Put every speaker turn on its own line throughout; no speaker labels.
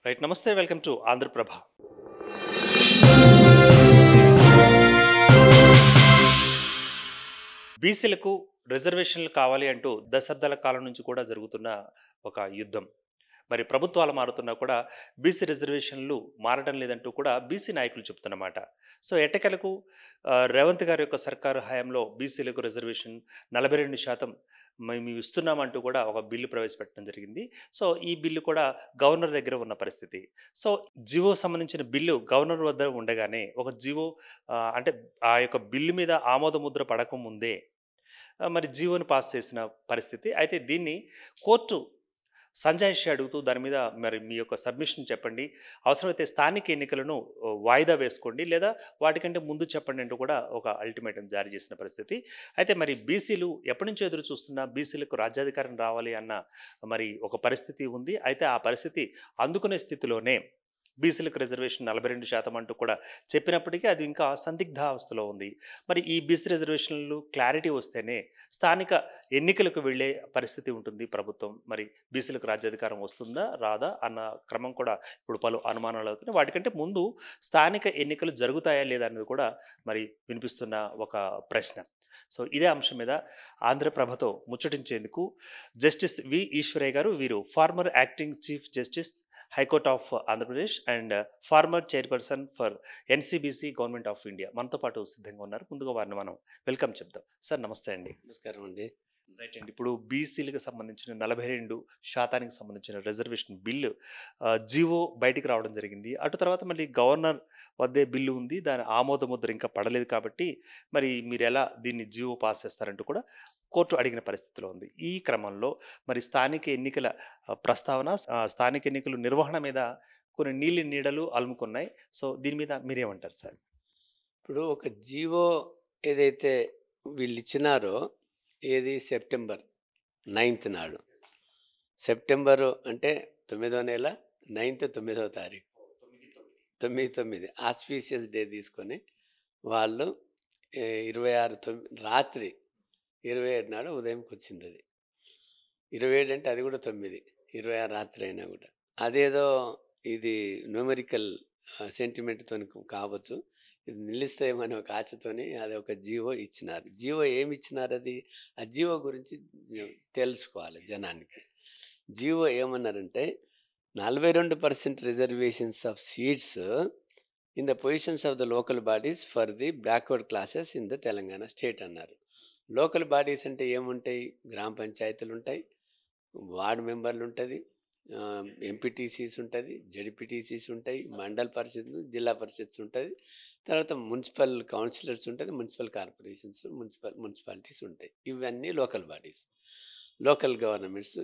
Right. నమస్తే. Welcome to Andhraprabha. బీసీలకు రిజర్వేషన్లు కావాలి అంటూ దశాబ్దాల కాలం నుంచి కూడా జరుగుతున్న ఒక యుద్ధం. మరి ప్రభుత్వాలు మారుతున్నా కూడా బీసీ రిజర్వేషన్లు మారడం లేదంటూ కూడా బీసీ నాయకులు చెప్తున్నమాట. సో ఎట్టకేలకు రేవంత్ గారి యొక్క సర్కారు హయాంలో బీసీలకు రిజర్వేషన్ 42% మేము ఇస్తున్నామంటూ కూడా ఒక బిల్లు ప్రవేశపెట్టడం జరిగింది. సో ఈ బిల్లు కూడా గవర్నర్ దగ్గర ఉన్న పరిస్థితి. సో జివో సంబంధించిన బిల్లు గవర్నర్ వద్ద ఉండగానే ఒక జివో అంటే ఆ యొక్క బిల్లు మీద ఆమోద ముద్ర పడకముందే మరి జీవోని పాస్ చేసిన పరిస్థితి. అయితే దీన్ని కోర్టు సంజాయిషి అడుగుతూ దాని మీద మరి మీ యొక్క సబ్మిషన్ చెప్పండి. అవసరమైతే స్థానిక ఎన్నికలను వాయిదా వేసుకోండి, లేదా వాటికంటే ముందు చెప్పండి అంటూ కూడా ఒక అల్టిమేటం జారీ చేసిన పరిస్థితి. అయితే మరి బీసీలు ఎప్పటి నుంచో ఎదురు చూస్తున్నా బీసీలకు రాజ్యాధికారం రావాలి అన్న మరి ఒక పరిస్థితి ఉంది. అయితే ఆ పరిస్థితి అందుకునే స్థితిలోనే బీసీలకు రిజర్వేషన్ 42% అంటూ కూడా చెప్పినప్పటికీ అది ఇంకా సందిగ్ధావస్థలో ఉంది. మరి ఈ బీసీ రిజర్వేషన్లు క్లారిటీ వస్తేనే స్థానిక ఎన్నికలకు వెళ్ళే పరిస్థితి ఉంటుంది ప్రభుత్వం. మరి బీసీలకు రాజ్యాధికారం వస్తుందా రాదా అన్న క్రమం కూడా ఇప్పుడు పలు అనుమానాలు అవుతున్నాయి. వాటికంటే ముందు స్థానిక ఎన్నికలు జరుగుతాయా లేదా అనేది కూడా మరి వినిపిస్తున్న ఒక ప్రశ్న. సో ఇదే అంశం మీద ఆంధ్రప్రభతో ముచ్చటించేందుకు జస్టిస్ వి ఈశ్వరయ్య గారు, వీరు former acting chief justice high court of Andhra Pradesh and former chairperson for NCBC government of India మనతో పాటు సిద్ధంగా ఉన్నారు. ముందుగా వారిని మనం వెల్కమ్ చెప్దాం. సార్ నమస్తే అండి.
నమస్కారం అండి.
రైట్ అండి. ఇప్పుడు బీసీలకు సంబంధించిన 42% సంబంధించిన రిజర్వేషన్ బిల్లు జీవో బయటికి రావడం జరిగింది. అటు తర్వాత మళ్ళీ గవర్నర్ వద్దే బిల్లు ఉంది. దాని ఆమోద ముద్ర ఇంకా పడలేదు కాబట్టి మరి మీరు ఎలా దీన్ని జీవో పాస్ చేస్తారంటూ కూడా కోర్టు అడిగిన పరిస్థితిలో ఉంది. ఈ క్రమంలో మరి స్థానిక ఎన్నికల ప్రస్తావన, స్థానిక ఎన్నికల నిర్వహణ మీద కొన్ని నీడలు అలుముకున్నాయి. సో దీని మీద మీరేమంటారు సార్?
ఇప్పుడు ఒక జీవో ఏదైతే వీళ్ళు ఇచ్చినారో, ఏది సెప్టెంబర్ 9th నాడు, సెప్టెంబరు అంటే 9వ నెల 9th 9వ తారీఖు 9 ఆస్పీషియస్ డే తీసుకొని వాళ్ళు 26 రాత్రి 27 నాడు ఉదయంకి వచ్చింది. అది 27 అంటే అది కూడా 9, 26 రాత్రి అయినా కూడా అదేదో ఇది న్యూమరికల్ సెంటిమెంట్తో కావచ్చు, ఇది నిలుస్తాయేమని ఒక ఆశతోని అది ఒక జీవో ఇచ్చినారు. జీవో ఏమి ఇచ్చినారు? అది ఆ జీవో గురించి తెలుసుకోవాలి జనానికి. జీవో ఏమన్నారంటే 42% reservations of seats in the positions of the local bodies for the backward classes in the Telangana state అన్నారు. లోకల్ బాడీస్ అంటే ఏముంటాయి? గ్రామ పంచాయతీలు ఉంటాయి, వార్డు మెంబర్లు ఉంటుంది, ఎంపీటీసీస్ ఉంటుంది, జడ్పీటీసీస్ ఉంటాయి, మండల్ పరిషత్, జిల్లా పరిషత్స్ ఉంటుంది, తర్వాత మున్సిపల్ కౌన్సిలర్స్ ఉంటుంది, మున్సిపల్ కార్పొరేషన్స్, మున్సిపాలిటీస్ ఉంటాయి. ఇవన్నీ లోకల్ బాడీస్, లోకల్ గవర్నమెంట్స్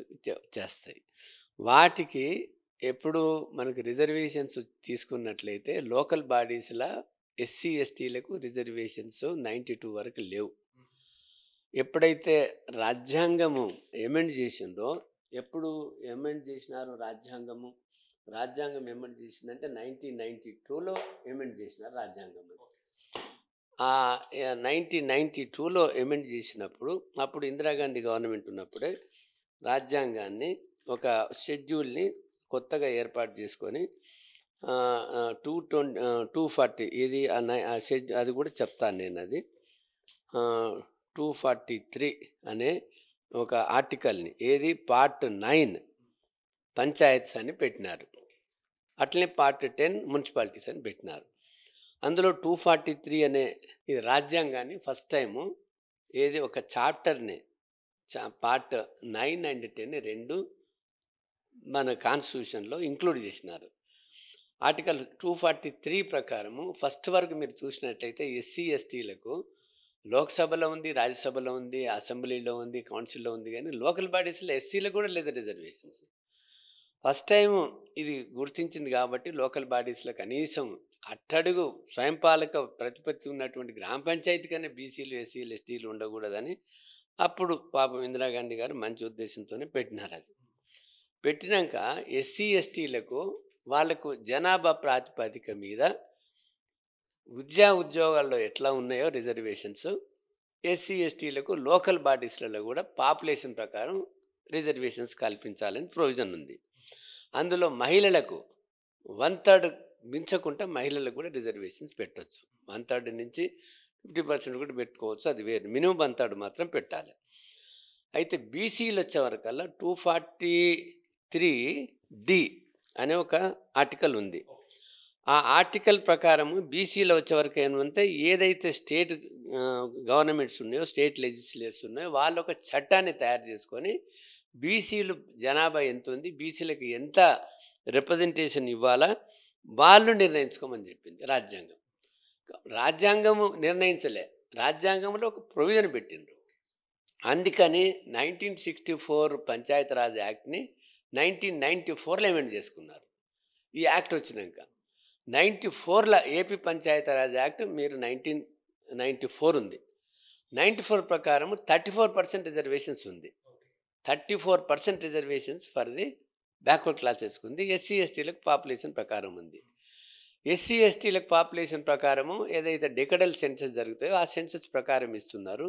చేస్తాయి. వాటికి ఎప్పుడు మనకు రిజర్వేషన్స్ తీసుకున్నట్లయితే లోకల్ బాడీస్లో ఎస్సీ ఎస్టీలకు రిజర్వేషన్స్ 92 వరకు లేవు. ఎప్పుడైతే రాజ్యాంగము ఎమెండ్ చేసిందో, ఎప్పుడు ఎమెండ్ చేసినారు రాజ్యాంగం ఎమెండ్ చేసిందంటే 1992లో ఎమెండ్ చేసినారు రాజ్యాంగం. 1992లో ఎమెండ్ చేసినప్పుడు, అప్పుడు ఇందిరాగాంధీ గవర్నమెంట్ ఉన్నప్పుడే రాజ్యాంగాన్ని ఒక షెడ్యూల్ని కొత్తగా ఏర్పాటు చేసుకొని 240 ఇది అది కూడా చెప్తాను నేను. అది 243 అనే ఒక ఆర్టికల్ని, ఏది పార్ట్ 9 పంచాయత్స్ అని పెట్టినారు. అట్లనే పార్ట్ 10 మున్సిపాలిటీస్ అని పెట్టినారు. అందులో 243 అనే ఈ రాజ్యాంగాన్ని ఫస్ట్ టైము ఏది ఒక చాప్టర్ని పార్ట్ 9 and 10 రెండు మన కాన్స్టిట్యూషన్లో ఇంక్లూడ్ చేసినారు. ఆర్టికల్ 243 ప్రకారము ఫస్ట్ వరకు మీరు చూసినట్లయితే ఎస్సీ ఎస్టీలకు లోక్సభలో ఉంది, రాజ్యసభలో ఉంది, అసెంబ్లీలో ఉంది, కౌన్సిల్లో ఉంది, కానీ లోకల్ బాడీస్లో ఎస్సీలకు కూడా లేదు రిజర్వేషన్స్. ఫస్ట్ టైం ఇది గుర్తించింది కాబట్టి లోకల్ బాడీస్లో కనీసం అట్టడుగు స్వయంపాలక ప్రతిపత్తి ఉన్నటువంటి గ్రామ పంచాయతీ కన్నా బీసీలు, ఎస్సీలు, ఎస్టీలు ఉండకూడదని అప్పుడు పాపం ఇందిరాగాంధీ గారు మంచి ఉద్దేశంతోనే పెట్టినారు. అది పెట్టినాక ఎస్సీ ఎస్టీలకు వాళ్ళకు జనాభా ప్రాతిపదిక మీద ఉద్యోగాల్లో ఎట్లా ఉన్నాయో రిజర్వేషన్స్, ఎస్సీ ఎస్టీలకు లోకల్ బాడీస్లలో కూడా పాపులేషన్ ప్రకారం రిజర్వేషన్స్ కల్పించాలని ప్రొవిజన్ ఉంది. అందులో మహిళలకు 1/3 మించకుండా మహిళలకు కూడా రిజర్వేషన్స్ పెట్టొచ్చు. 1/3 నుంచి 50% కూడా పెట్టుకోవచ్చు, అది వేరు. మినిమం 1/3 మాత్రం పెట్టాలి. అయితే బీసీలు వచ్చేవరకల్లా 243D అనే ఒక ఆర్టికల్ ఉంది. ఆ ఆర్టికల్ ప్రకారము బీసీలో వచ్చేవరకు ఏమంటే ఏదైతే స్టేట్ గవర్నమెంట్స్ ఉన్నాయో, స్టేట్ లెజిస్లేచర్స్ ఉన్నాయో, వాళ్ళు ఒక చట్టాన్ని తయారు చేసుకొని బీసీలు జనాభా ఎంత ఉంది, బీసీలకు ఎంత రిప్రజెంటేషన్ ఇవ్వాలా వాళ్ళు నిర్ణయించుకోమని చెప్పింది రాజ్యాంగం. రాజ్యాంగము నిర్ణయించలే, రాజ్యాంగంలో ఒక ప్రొవిజన్ పెట్టిండ్రు. అందుకని 1964 పంచాయతీరాజ్ యాక్ట్ని 1994లో అమెండ్ చేసుకున్నారు. ఈ యాక్ట్ వచ్చినాక 94లో ఏపీ పంచాయతీరాజ్ యాక్ట్ మీరు 1994 ఉంది. 94 ప్రకారం 34% రిజర్వేషన్స్ ఉంది. 34% రిజర్వేషన్స్ ఫర్ ది బ్యాక్వర్డ్ క్లాసెస్కి ఉంది. ఎస్సీ ఎస్టీలకు పాపులేషన్ ప్రకారం ఉంది. ఎస్సీ ఎస్టీలకు పాపులేషన్ ప్రకారము ఏదైతే డెకడల్ సెన్సస్ జరుగుతాయో ఆ సెన్సస్ ప్రకారం ఇస్తున్నారు.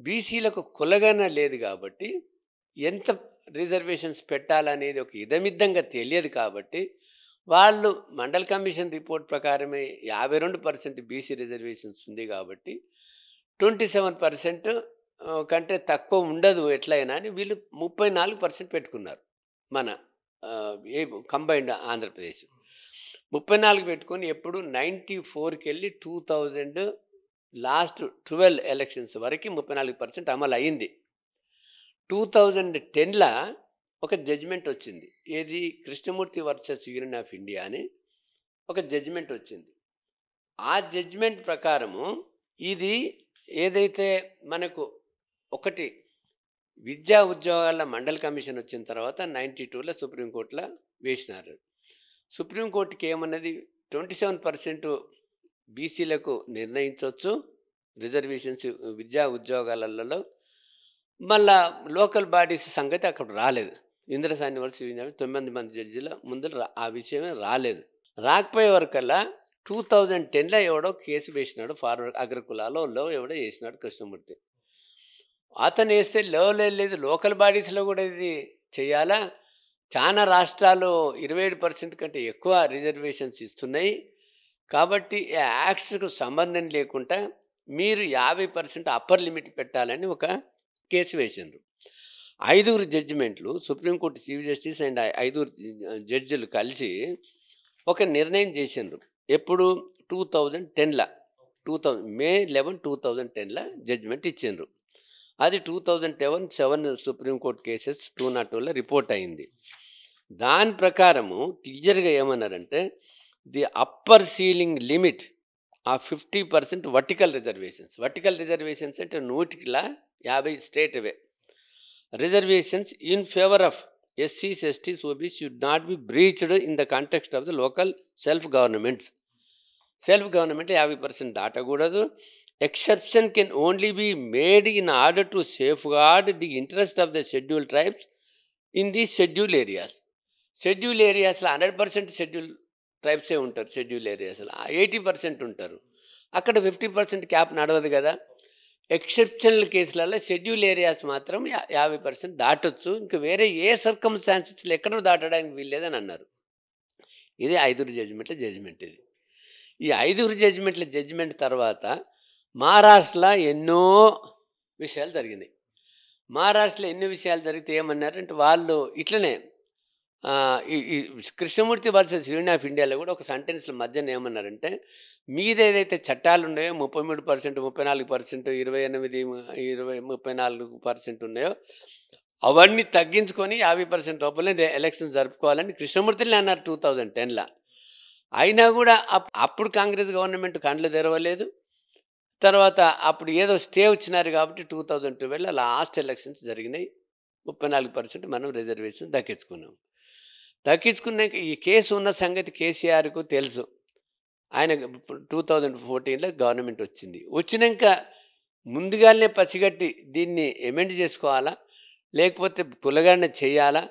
బీసీలకు కులగన లేదు కాబట్టి ఎంత రిజర్వేషన్స్ పెట్టాలనేది ఒక ఇదమిద్దంగా తెలియదు కాబట్టి వాళ్ళు మండల్ కమిషన్ రిపోర్ట్ ప్రకారమే 52% బీసీ రిజర్వేషన్స్ ఉంది కాబట్టి 27% కంటే తక్కువ ఉండదు ఎట్లయినా అని వీళ్ళు 34% పెట్టుకున్నారు. మన ఏ కంబైన్డ్ ఆంధ్రప్రదేశ్ 34 పెట్టుకొని ఎప్పుడు 94కి వెళ్ళి 2000 లాస్ట్ 12 ఎలక్షన్స్ వరకు 34% అమలు అయింది. 2010లో ఒక జడ్జిమెంట్ వచ్చింది. ఏది Krishnamurthy versus union of India అని ఒక జడ్జిమెంట్ వచ్చింది. ఆ జడ్జిమెంట్ ప్రకారము ఇది ఏదైతే మనకు ఒకటి విద్యా ఉద్యోగాల మండల్ కమిషన్ వచ్చిన తర్వాత 92లో సుప్రీంకోర్టులో వేసినారు. సుప్రీంకోర్టుకి ఏమన్నది 27% బీసీలకు నిర్ణయించవచ్చు రిజర్వేషన్స్ విద్యా ఉద్యోగాలలో. మళ్ళా లోకల్ బాడీస్ సంగతి అక్కడ రాలేదు. ఇంద్రసాని వర్సెస్ 9 మంది జడ్జిల ముందు ఆ విషయమే రాలేదు. రాకపోయే వరకల్లా 2010లో ఎవడో కేసు వేసినాడు, ఫార్వర్డ్ అగ్రకులాలో ఎవడో వేసినాడు కృష్ణమూర్తి. అతను వేస్తే లేదు లోకల్ బాడీస్లో కూడా ఇది చేయాలా, చాలా రాష్ట్రాలు 27% కంటే ఎక్కువ రిజర్వేషన్స్ ఇస్తున్నాయి కాబట్టి యాక్ట్స్కు సంబంధం లేకుండా మీరు 50% అప్పర్ లిమిట్ పెట్టాలని ఒక కేసు వేసిండ్రు. 5 జడ్జిమెంట్లు సుప్రీంకోర్టు చీఫ్ జస్టిస్ అండ్ 5 జడ్జిలు కలిసి ఒక నిర్ణయం చేసిండ్రు. ఎప్పుడు 2010లో మే 11, 2010లో జడ్జిమెంట్ ఇచ్చిండ్రు. అది 2007 సుప్రీంకోర్టు కేసెస్ 202లో రిపోర్ట్ అయింది. దాని ప్రకారము క్లియర్గా ఏమన్నారంటే ది అప్పర్ సీలింగ్ లిమిట్ ఆ 50% వర్టికల్ రిజర్వేషన్స్ అంటే 150 స్టేట్ అవే రిజర్వేషన్స్ ఇన్ ఫేవర్ ఆఫ్ ఎస్సీస్ STs OBC should not be breached in the context of the local self government 50% దాటకూడదు. Exception can only be made in order to safeguard the interest of the schedule tribes in the schedule ఏరియాస్లో 100% schedule ట్రైబ్సే ఉంటారు. Schedule ఏరియాస్లో 80% ఉంటారు. అక్కడ 50% cap నడవదు కదా. Exceptional కేసులలో schedule areas మాత్రం 50% దాటొచ్చు. ఇంకా వేరే ఏ సర్కమ్స్టాన్సెస్లో ఎక్కడో దాటడానికి వీల్లేదని అన్నారు. ఇది 5 జడ్జిమెంట్. ఇది ఈ 5 జడ్జిమెంట్ తర్వాత మహారాష్ట్రలో ఎన్నో విషయాలు జరిగినాయి. మహారాష్ట్రలో ఎన్నో విషయాలు జరిగితే ఏమన్నారంటే వాళ్ళు ఇట్లనే ఈ కృష్ణమూర్తి వర్సెస్ యూనియన్ ఆఫ్ ఇండియాలో కూడా ఒక సెంటెన్స్ల మధ్యన ఏమన్నారంటే మీద ఏదైతే చట్టాలు ఉన్నాయో 33%, 34%, 34% ఉన్నాయో అవన్నీ తగ్గించుకొని 50% లోపలే ఎలక్షన్ జరుపుకోవాలని కృష్ణమూర్తిని అన్నారు 2010లో. అయినా కూడా అప్పుడు కాంగ్రెస్ గవర్నమెంట్ కండ్లు తెరవలేదు. తర్వాత అప్పుడు ఏదో స్టే వచ్చినారు కాబట్టి 2012లో లాస్ట్ ఎలక్షన్స్ జరిగినాయి. 34% మనం రిజర్వేషన్ దక్కించుకున్నాక ఈ కేసు ఉన్న సంగతి కేసీఆర్కు తెలుసు. ఆయన 2014లో గవర్నమెంట్ వచ్చినాక ముందుగానే పసిగట్టి దీన్ని ఎమెండ్ చేసుకోవాలా లేకపోతే కులగణన చేయాలా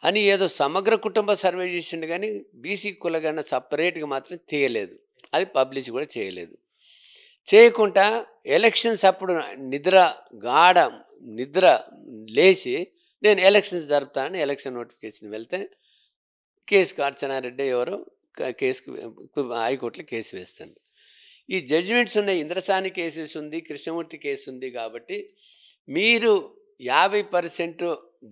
అని ఏదో సమగ్ర కుటుంబ సర్వే చేసిండు కానీ బీసీ కులగణన సపరేట్గా మాత్రం చేయలేదు. అది పబ్లిష్ కూడా చేయలేదు. చేయకుండా ఎలక్షన్స్ అప్పుడు నిద్ర లేచి నేను ఎలక్షన్స్ జరుపుతానని ఎలక్షన్ నోటిఫికేషన్ వెళ్తే కేసు కార్చనారెడ్డి ఎవరో కేసుకు హైకోర్టులో కేసు వేస్తాను. ఈ జడ్జిమెంట్స్ ఉన్నాయి, ఇంద్రసాని కేసెస్ ఉంది, కృష్ణమూర్తి కేసు ఉంది. కాబట్టి మీరు 50%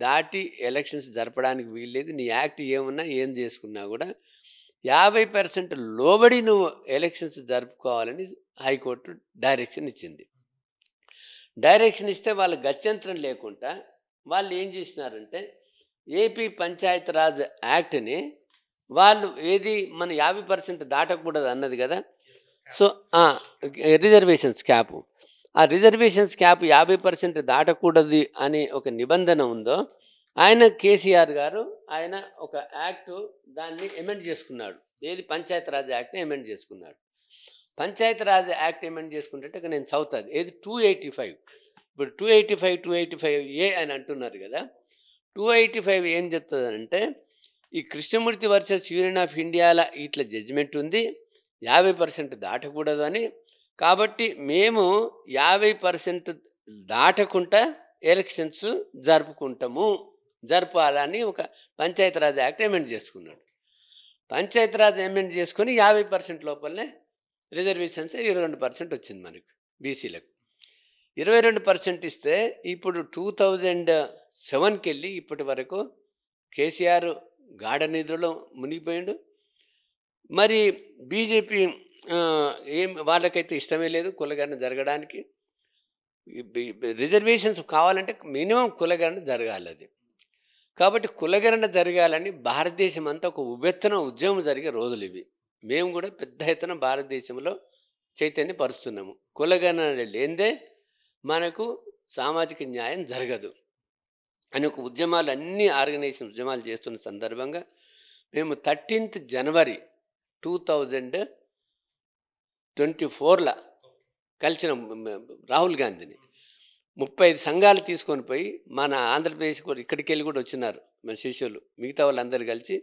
దాటి ఎలక్షన్స్ జరపడానికి వీల్లేదు. నీ యాక్ట్ ఏమున్నా ఏం చేసుకున్నా కూడా 50% లోబడి నువ్వు ఎలక్షన్స్ జరుపుకోవాలని హైకోర్టు డైరెక్షన్ ఇచ్చింది. డైరెక్షన్ ఇస్తే వాళ్ళు గత్యంతరం లేకుండా వాళ్ళు ఏం చేసినారంటే ఏపీ పంచాయతీరాజ్ యాక్ట్ని వాళ్ళు ఏది మన 50% దాటకూడదు అన్నది కదా. సో రిజర్వేషన్స్ క్యాప్, ఆ రిజర్వేషన్స్ క్యాప్ 50% దాటకూడదు అనే ఒక నిబంధన ఉందో, ఆయన కేసీఆర్ గారు ఆయన ఒక యాక్ట్ దాన్ని అమెండ్ చేసుకున్నాడు. ఏది పంచాయతీరాజ్ యాక్ట్ని అమెండ్ చేసుకున్నాడు. పంచాయతీరాజ్ యాక్ట్ అమెండ్ చేసుకుంటే నేను చదువుతుంది ఏది 285. ఇప్పుడు 285 అని అంటున్నారు కదా. 285 ఏం చెప్తుందంటే ఈ కృష్ణమూర్తి వర్సెస్ యూనియన్ ఆఫ్ ఇండియాలో ఇట్లా జడ్జిమెంట్ ఉంది, 50% దాటకూడదు అని. కాబట్టి మేము 50% దాటకుండా ఎలక్షన్స్ జరపాలని ఒక పంచాయతీరాజ్ యాక్ట్ అమెండ్ చేసుకున్నాడు. పంచాయతీరాజ్ అమెండ్ చేసుకొని 50% లోపలనే రిజర్వేషన్స్ 22% వచ్చింది మనకు బీసీలకు. 22% ఇస్తే ఇప్పుడు 2007కి వెళ్ళి ఇప్పటి వరకు కేసీఆర్ గాఢ నిధుల్లో మునిగిపోయాడు. మరి బీజేపీ వాళ్ళకైతే ఇష్టమే లేదు కులగణన జరగడానికి. రిజర్వేషన్స్ కావాలంటే మినిమం కులగణన జరగాలి అది. కాబట్టి కులగణన జరగాలని భారతదేశం అంతా ఒక ఉవ్వెత్తున ఉద్యమం జరిగే రోజులు ఇవి. మేము కూడా పెద్ద ఎత్తున భారతదేశంలో చైతన్యపరుస్తున్నాము. కులగణన లేనిదే మనకు సామాజిక న్యాయం జరగదు అని ఒక ఉద్యమాలు అన్ని ఆర్గనైజేషన్ ఉద్యమాలు చేస్తున్న సందర్భంగా మేము 13th జనవరి 2024లో కలిసిన రాహుల్ గాంధీని 35 సంఘాలు తీసుకొని పోయి మన ఆంధ్రప్రదేశ్ కూడా ఇక్కడికి వెళ్ళి కూడా వచ్చినారు మన శిష్యులు, మిగతా వాళ్ళందరూ కలిసి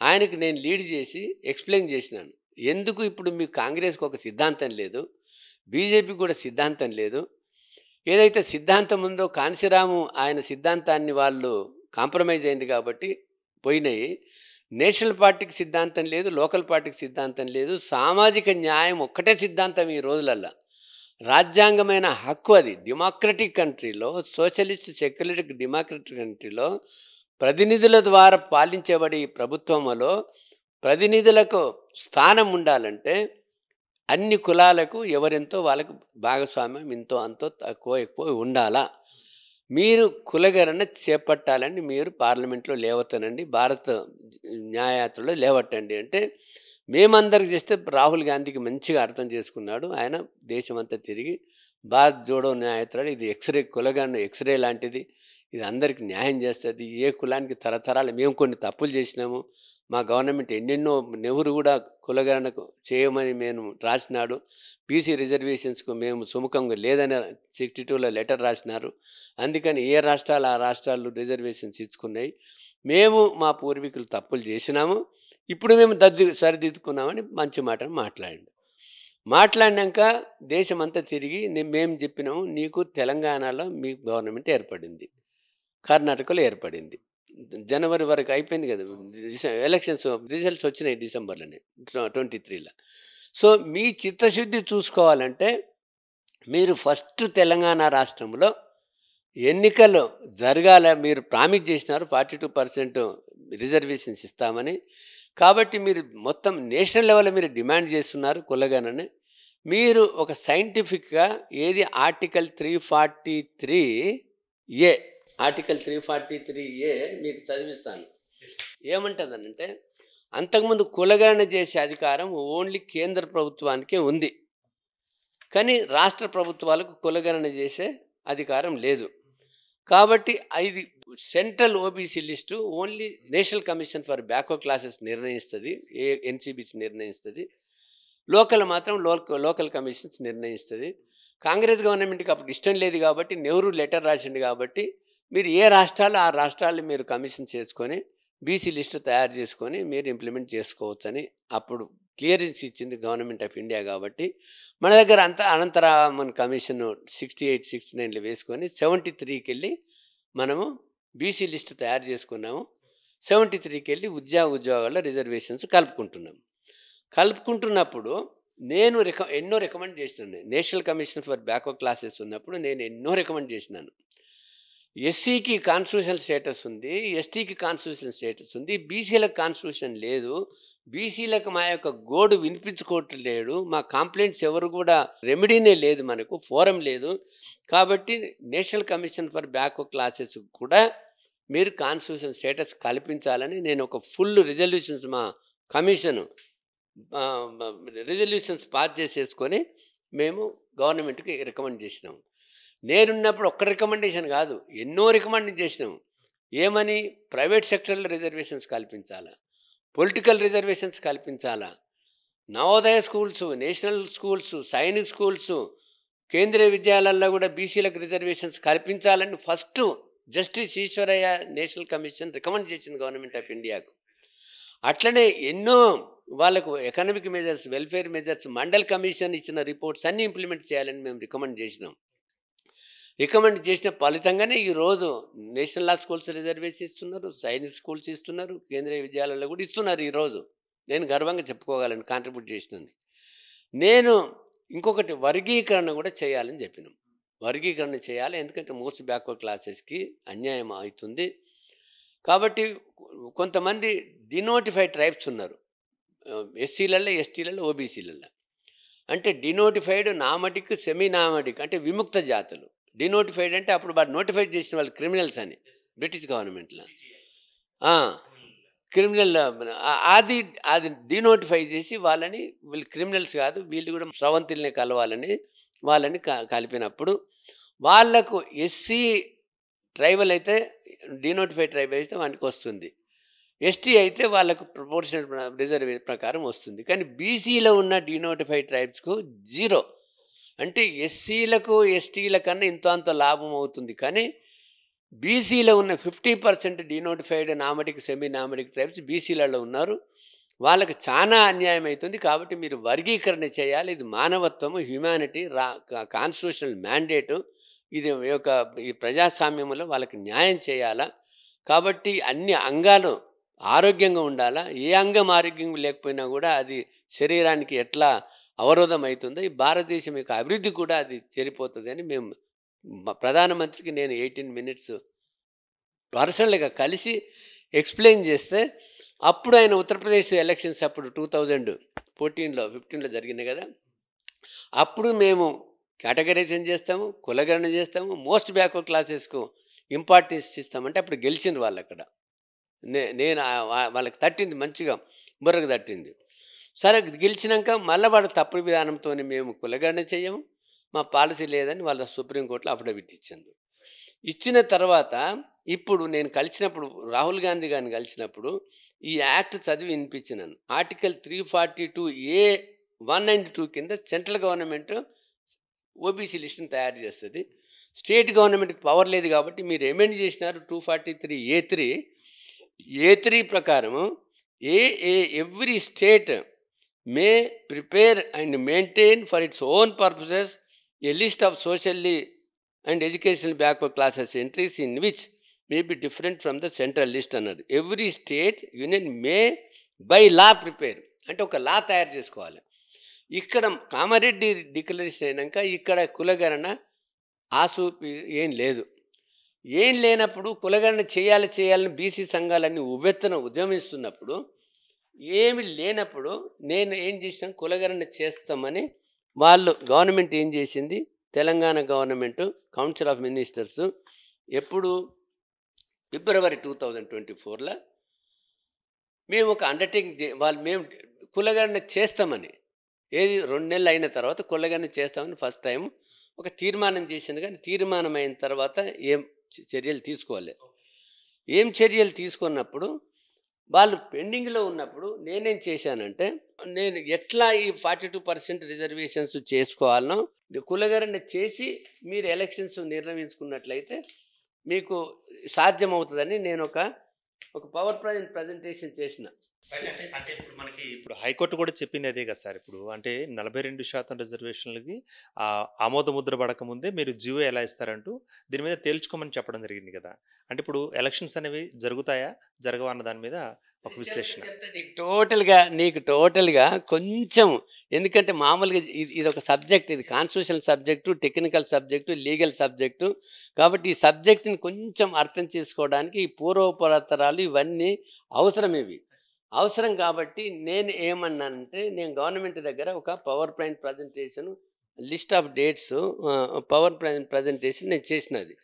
ఆయనకు నేను లీడ్ చేసి ఎక్స్ప్లెయిన్ చేసినాను. ఎందుకు ఇప్పుడు మీకు కాంగ్రెస్కి ఒక సిద్ధాంతం లేదు, బీజేపీకి కూడా సిద్ధాంతం లేదు. ఏదైతే సిద్ధాంతం ఉందో కాంశీరాము ఆయన సిద్ధాంతాన్ని వాళ్ళు కాంప్రమైజ్ అయింది కాబట్టి పోయినాయి. నేషనల్ పార్టీకి సిద్ధాంతం లేదు, లోకల్ పార్టీకి సిద్ధాంతం లేదు. సామాజిక న్యాయం ఒక్కటే సిద్ధాంతం ఈ రోజులల్లో. రాజ్యాంగమైన హక్కు అది. డెమోక్రటిక్ కంట్రీలో, సోషలిస్ట్ సెక్యులర్ డెమోక్రటిక్ కంట్రీలో ప్రతినిధుల ద్వారా పాలించబడి ప్రభుత్వంలో ప్రతినిధులకు స్థానం ఉండాలంటే అన్ని కులాలకు ఎవరెంతో వాళ్ళకు భాగస్వామ్యం ఇంతో అంతో తక్కువ ఎక్కువ ఉండాలా. మీరు కులగణన చేపట్టాలని మీరు పార్లమెంట్లో లేవతనండి, భారత న్యాయయాత్రలో లేవట్టండి అంటే మేమందరికి చేస్తే రాహుల్ గాంధీకి మంచిగా అర్థం చేసుకున్నాడు. ఆయన దేశమంతా తిరిగి భారత్ జోడో న్యాయయాత్ర, ఇది ఎక్స్రే కులగణన ఎక్స్రే లాంటిది, ఇది అందరికి న్యాయం చేస్తుంది. ఏ కులానికి తరతరాలు మేము కొన్ని తప్పులు చేసినాము, మా గవర్నమెంట్ ఎన్నెన్నో నెహ్రూ కూడా కులగణనకు చేయమని మేము రాసినాడు. బీసీ రిజర్వేషన్స్కు మేము సుముఖంగా లేదని 62లో లెటర్ రాసినారు. అందుకని ఏ రాష్ట్రాలు ఆ రాష్ట్రాలు రిజర్వేషన్స్ ఇచ్చుకున్నాయి. మేము మా పూర్వీకులు తప్పులు చేసినాము, ఇప్పుడు మేము సరిదిద్దుకున్నామని మంచి మాటను మాట్లాడినాక దేశమంతా తిరిగి మేము చెప్పినాము, నీకు తెలంగాణలో మీ గవర్నమెంట్ ఏర్పడింది, కర్ణాటకలో ఏర్పడింది, జనవరి వరకు అయిపోయింది కదా ఎలక్షన్స్, రిజల్ట్స్ వచ్చినాయి డిసెంబర్లోనే 23లో. సో మీ చిత్తశుద్ధి చూసుకోవాలంటే మీరు ఫస్ట్ తెలంగాణ రాష్ట్రంలో ఎన్నికలు జరగాల. మీరు ప్రామిస్ చేసినారు 42% రిజర్వేషన్స్ ఇస్తామని. కాబట్టి మీరు మొత్తం నేషనల్ లెవెల్లో మీరు డిమాండ్ చేస్తున్నారు కులగణనని. మీరు ఒక సైంటిఫిక్గా ఏది ఆర్టికల్ 343A ఆర్టికల్ 343A మీకు చదివిస్తాను. ఏమంటుందనంటే అంతకుముందు కులగణన చేసే అధికారం ఓన్లీ కేంద్ర ప్రభుత్వానికే ఉంది, కానీ రాష్ట్ర ప్రభుత్వాలకు కులగణన చేసే అధికారం లేదు. కాబట్టి ఇది central OBC list only national commission for backward classes నిర్ణయిస్తుంది, ఎన్సీబీసీ నిర్ణయిస్తుంది. లోకల్ మాత్రం లోకల్ కమిషన్స్ నిర్ణయిస్తుంది. కాంగ్రెస్ గవర్నమెంట్కి అప్పుడు ఇష్టం లేదు కాబట్టి నెహ్రూ లెటర్ రాసిండు కాబట్టి మీరు ఏ రాష్ట్రాలు ఆ రాష్ట్రాలు మీరు కమిషన్ చేసుకొని బీసీ లిస్టు తయారు చేసుకొని మీరు ఇంప్లిమెంట్ చేసుకోవచ్చని అప్పుడు క్లియరెన్స్ ఇచ్చింది గవర్నమెంట్ ఆఫ్ ఇండియా. కాబట్టి మన దగ్గర అంతా అనంతరామన్ కమిషన్ 68, 69లో వేసుకొని 73కి వెళ్ళి మనము బీసీ లిస్టు తయారు చేసుకున్నాము. 73కి వెళ్ళి ఉద్యోగాల్లో రిజర్వేషన్స్ కలుపుకుంటున్నాము. కలుపుకుంటున్నప్పుడు నేను ఎన్నో రికమెండ్ చేసినాను. National commission for backward classes ఉన్నప్పుడు నేను ఎన్నో రికమెండ్ చేసినాను. ఎస్సీకి కాన్స్టిట్యూషనల్ స్టేటస్ ఉంది, ఎస్టీకి కాన్స్టిట్యూషనల్ స్టేటస్ ఉంది, బీసీలకు కాన్స్టిట్యూషన్ లేదు, బీసీలకు మా యొక్క గోడు వినిపించుకోవట్లేడు, మా కంప్లైంట్స్ ఎవరు కూడా రెమెడీనే లేదు, మనకు ఫోరం లేదు. కాబట్టి national commission for backward classes కూడా మీరు కాన్స్టిట్యూషన్ స్టేటస్ కల్పించాలని నేను ఒక ఫుల్ రిజల్యూషన్స్ మా కమిషన్ రిజల్యూషన్స్ పాస్ చేసేసుకొని మేము గవర్నమెంట్కి రికమెండ్ చేసినాము. నేనున్నప్పుడు ఒక్క రికమెండేషన్ కాదు, ఎన్నో రికమెండ్ చేసినాము. ఏమని? ప్రైవేట్ సెక్టర్లో రిజర్వేషన్స్ కల్పించాలా, పొలిటికల్ రిజర్వేషన్స్ కల్పించాలా, Navodaya schools, national schools, Sainik schools, Kendriya విద్యాలయాల్లో కూడా బీసీలకు రిజర్వేషన్స్ కల్పించాలని first justice Eshwaraiah national commission recommend చేసింది గవర్నమెంట్ ఆఫ్ ఇండియాకు. అట్లనే ఎన్నో వాళ్ళకు economic measures, welfare measures, Mandal commission ఇచ్చిన రిపోర్ట్స్ అన్నీ ఇంప్లిమెంట్ చేయాలని మేము రికమెండ్ చేసినాం. రికమెండ్ చేసిన ఫలితంగానే ఈరోజు నేషనల్ లా స్కూల్స్ రిజర్వేషన్ ఇస్తున్నారు, సైనిక్ స్కూల్స్ ఇస్తున్నారు, కేంద్రీయ విద్యాలయాల్లో కూడా ఇస్తున్నారు. ఈరోజు నేను గర్వంగా చెప్పుకోగలను కాంట్రిబ్యూట్ చేసినది. నేను ఇంకొకటి వర్గీకరణ కూడా చేయాలని చెప్పినాం. వర్గీకరణ చేయాలి, ఎందుకంటే మోస్ట్ బ్యాక్వర్డ్ క్లాసెస్కి అన్యాయం అవుతుంది. కాబట్టి కొంతమంది డినోటిఫైడ్ ట్రైబ్స్ ఉన్నారు, ఎస్సీలలో, ఎస్టీలలో, ఓబీసీలలో. అంటే డినోటిఫైడ్, నామటిక్, సెమీ నామటిక్ అంటే విముక్త జాతులు. డినోటిఫైడ్ అంటే అప్పుడు వాడు నోటిఫైడ్ చేసిన వాళ్ళు క్రిమినల్స్ అని బ్రిటిష్ గవర్నమెంట్లో క్రిమినల్ అది అది డినోటిఫై చేసి వాళ్ళని, వీళ్ళు క్రిమినల్స్ కాదు, వీళ్ళు కూడా స్రవంతుల్ని కలవాలని వాళ్ళని కలిపినప్పుడు వాళ్లకు ఎస్సీ ట్రైబల్ అయితే డినోటిఫైడ్ ట్రైబల్ అయితే వానికి వస్తుంది, ఎస్టీ అయితే వాళ్ళకు ప్రపోర్షనల్ రిజర్వేషన్ ప్రకారం వస్తుంది. కానీ బీసీలో ఉన్న డినోటిఫైడ్ ట్రైబ్స్కు 0. అంటే ఎస్సీలకు ఎస్టీల కన్నా ఇంత అంత లాభం అవుతుంది. కానీ బీసీలో ఉన్న 50% డినోటిఫైడ్ నామటిక్, సెమీ నామటిక్ ట్రైబ్స్ బీసీలలో ఉన్నారు, వాళ్ళకి చాలా అన్యాయం అవుతుంది. కాబట్టి మీరు వర్గీకరణ చేయాలి, ఇది మానవత్వము, హ్యుమానిటీ, కాన్స్టిట్యూషనల్ మ్యాండేటు, ఇది ఈ ప్రజాస్వామ్యంలో వాళ్ళకి న్యాయం చేయాలా. కాబట్టి అన్ని అంగాలు ఆరోగ్యంగా ఉండాలా. ఏ అంగం ఆరోగ్యం లేకపోయినా కూడా అది శరీరానికి ఎట్లా అవరోధం అవుతుందో ఈ భారతదేశం యొక్క అభివృద్ధి కూడా అది చేరిపోతుంది అని మేము ప్రధానమంత్రికి నేను 18 minutes పర్సనల్గా కలిసి ఎక్స్ప్లెయిన్ చేస్తే అప్పుడు ఆయన ఉత్తరప్రదేశ్ ఎలక్షన్స్ అప్పుడు 2014లో 15లో జరిగినాయి కదా, అప్పుడు మేము కేటగరైజేషన్ చేస్తాము, కులగణన చేస్తాము, మోస్ట్ బ్యాక్వర్డ్ క్లాసెస్కు ఇంపార్టెన్స్ ఇస్తామంటే అప్పుడు గెలిచింది వాళ్ళు. అక్కడ నేను వాళ్ళకి తట్టింది, మంచిగా బుర్రకు తట్టింది. సరే గెలిచినాక మళ్ళీ వాడు తప్పుడు విధానంతో మేము కులగణన చేయము, మా పాలసీ లేదని వాళ్ళ సుప్రీంకోర్టులో అఫిడవిట్ ఇచ్చింది. ఇచ్చిన తర్వాత ఇప్పుడు నేను కలిసినప్పుడు రాహుల్ గాంధీ గారిని కలిసినప్పుడు ఈ యాక్ట్ చదివి వినిపించినాను. ఆర్టికల్ 342A(192) కింద సెంట్రల్ గవర్నమెంట్ ఓబీసీ లిస్టును తయారు చేస్తుంది. స్టేట్ గవర్నమెంట్కి పవర్ లేదు కాబట్టి మీరు ఎమెండ్ చేసినారు 243A(3) ప్రకారము every state may prepare and maintain for its own purposes a list of socially and educational backward classes entries in which may be different from the central list అన్నది. Every state union may by law prepare అంటే ఒక లా తయారు చేసుకోవాలి. ఇక్కడ Kamareddy declaration అయినాక ఇక్కడ కులగణన ఆసూపి ఏం లేదు. ఏం లేనప్పుడు కులగణన చేయాలని బీసీ సంఘాలన్నీ ఉవ్వెత్తున ఉద్యమిస్తున్నప్పుడు, ఏమి లేనప్పుడు నేను ఏం చేసాను, కులగణన చేస్తామని వాళ్ళు గవర్నమెంట్ ఏం చేసింది, Telangana government council of ministers ఎప్పుడు ఫిబ్రవరి 2024లో మేము ఒక అండర్టేకింగ్ మేము కులగణన చేస్తామని, ఏది 2 నెలలు అయిన తర్వాత కులగణన చేస్తామని ఫస్ట్ టైం ఒక తీర్మానం చేసింది. కానీ తీర్మానం అయిన తర్వాత ఏం చర్యలు తీసుకోవాలి. ఏం చర్యలు తీసుకున్నప్పుడు వాళ్ళు పెండింగ్లో ఉన్నప్పుడు నేనేం చేశానంటే, నేను ఎట్లా ఈ 42% రిజర్వేషన్స్ చేసుకోవాలనో కులగణన చేసి మీరు ఎలక్షన్స్ నిర్ణయించుకున్నట్లయితే మీకు సాధ్యమవుతుందని నేను ఒక పవర్ పాయింట్ ప్రజెంటేషన్ చేసిన.
అంటే ఇప్పుడు మనకి ఇప్పుడు హైకోర్టు కూడా చెప్పింది అదే కదా సార్. ఇప్పుడు అంటే 42% రిజర్వేషన్లకి ఆమోద ముద్ర పడకముందే మీరు జీవో ఎలా ఇస్తారంటూ దీని మీద తేల్చుకోమని చెప్పడం జరిగింది కదా. అంటే ఇప్పుడు ఎలక్షన్స్ అనేవి జరుగుతాయా? జరగవా? అన్న దాని మీద ఒక విశ్లేషణ.
చెప్తా నీకు టోటల్గా కొంచెం, ఎందుకంటే మామూలుగా ఇది ఒక సబ్జెక్ట్, ఇది constitutional subject, technical subject, legal subject. కాబట్టి ఈ సబ్జెక్టుని కొంచెం అర్థం చేసుకోవడానికి ఈ పూర్వపరాతరాలు ఇవన్నీ అవసరం. అవసరం కాబట్టి నేను ఏమన్నానంటే, నేను గవర్నమెంట్ దగ్గర ఒక power point presentation, list of dates, power point presentation నేను చేసినది.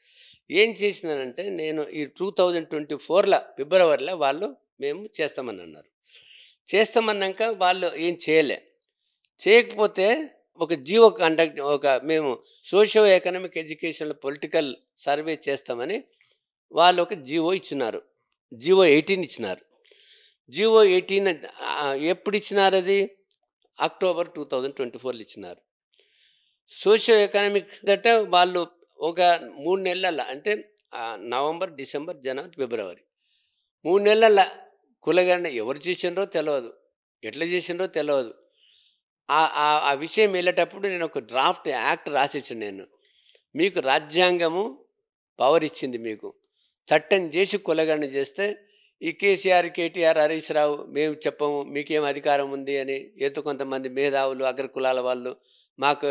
ఏం చేసినానంటే, నేను ఈ 2024 ఫిబ్రవరిలో మేము చేస్తామని అన్నారు. చేస్తామన్నాక వాళ్ళు ఏం చేయకపోతే ఒక జియో మేము socio economic education political survey చేస్తామని వాళ్ళు ఒక జియో ఇచ్చినారు. జియో 18 ఇచ్చినారు. జియో 18 ఎప్పుడు ఇచ్చినారు? అది అక్టోబర్ 2024 ఇచ్చినారు. సోషియో ఎకనామిక్ దట వాళ్ళు ఒక 3 నెలల, అంటే నవంబర్, డిసెంబర్, జనవరి, ఫిబ్రవరి 3 నెలల కులగణన ఎవరు చేసినరో తెలియదు, ఎట్లా చేసినరో తెలియదు. ఆ విషయం వెళ్ళేటప్పుడు నేను ఒక డ్రాఫ్ట్ యాక్ట్ రాసిచ్చాను. నేను మీకు రాజ్యాంగము పవర్ ఇచ్చింది, మీకు చట్టం చేసి కులగణన చేస్తే ఈ కేసీఆర్, కేటీఆర్, హరీష్ రావు మేము చెప్పము మీకేం అధికారం ఉంది అని ఏదో కొంతమంది మేధావులు, అగ్రకులాల వాళ్ళు మాకు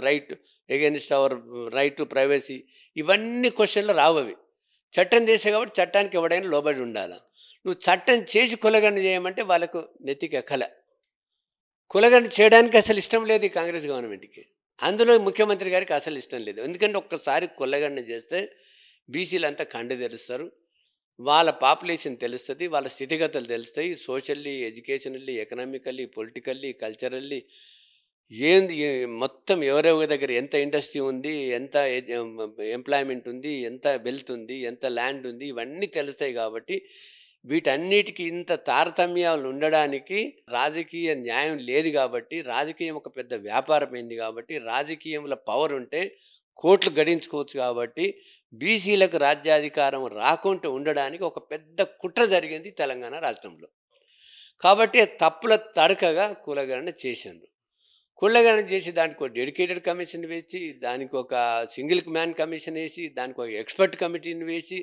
right against our right to privacy, ఇవన్నీ క్వశ్చన్లు రావు. అవి చట్టం చేసే కాబట్టి చట్టానికి ఎవడైనా లోబడి ఉండాలి. నువ్వు చట్టం చేసి కులగణన చేయమంటే వాళ్ళకు నెత్తికి ఎక్కల. కులగణన చేయడానికి అసలు ఇష్టం లేదు ఈ కాంగ్రెస్ గవర్నమెంట్కి. అందులో ముఖ్యమంత్రి గారికి అసలు ఇష్టం లేదు. ఎందుకంటే ఒక్కసారి కులగణన చేస్తే బీసీలు అంతా కండు తెరుస్తారు, వాళ్ళ పాపులేషన్ తెలుస్తుంది, వాళ్ళ స్థితిగతులు తెలుస్తాయి. Socially, educationally, economically, politically, culturally ఏంది మొత్తం ఎవరెవరి దగ్గర ఎంత ఇండస్ట్రీ ఉంది, ఎంత ఎంప్లాయ్మెంట్ ఉంది, ఎంత వెల్త్ ఉంది, ఎంత ల్యాండ్ ఉంది, ఇవన్నీ తెలుస్తాయి. కాబట్టి వీటన్నిటికీ ఇంత తారతమ్యాలు ఉండడానికి రాజకీయ న్యాయం లేదు. కాబట్టి రాజకీయం ఒక పెద్ద వ్యాపారమైంది. కాబట్టి రాజకీయంలో పవర్ ఉంటే కోట్లు గడించుకోవచ్చు. కాబట్టి బీసీలకు రాజ్యాధికారం రాకుండా ఉండడానికి ఒక పెద్ద కుట్ర జరిగింది తెలంగాణ రాష్ట్రంలో. కాబట్టి తప్పుల తడకగా కులగణన చేశారు. కులగణన చేసి దానికి ఒక డెడికేటెడ్ కమిషన్ వేసి, దానికి ఒక సింగిల్ మ్యాన్ కమిషన్ వేసి, దానికి ఒక ఎక్స్పర్ట్ కమిటీని వేసి,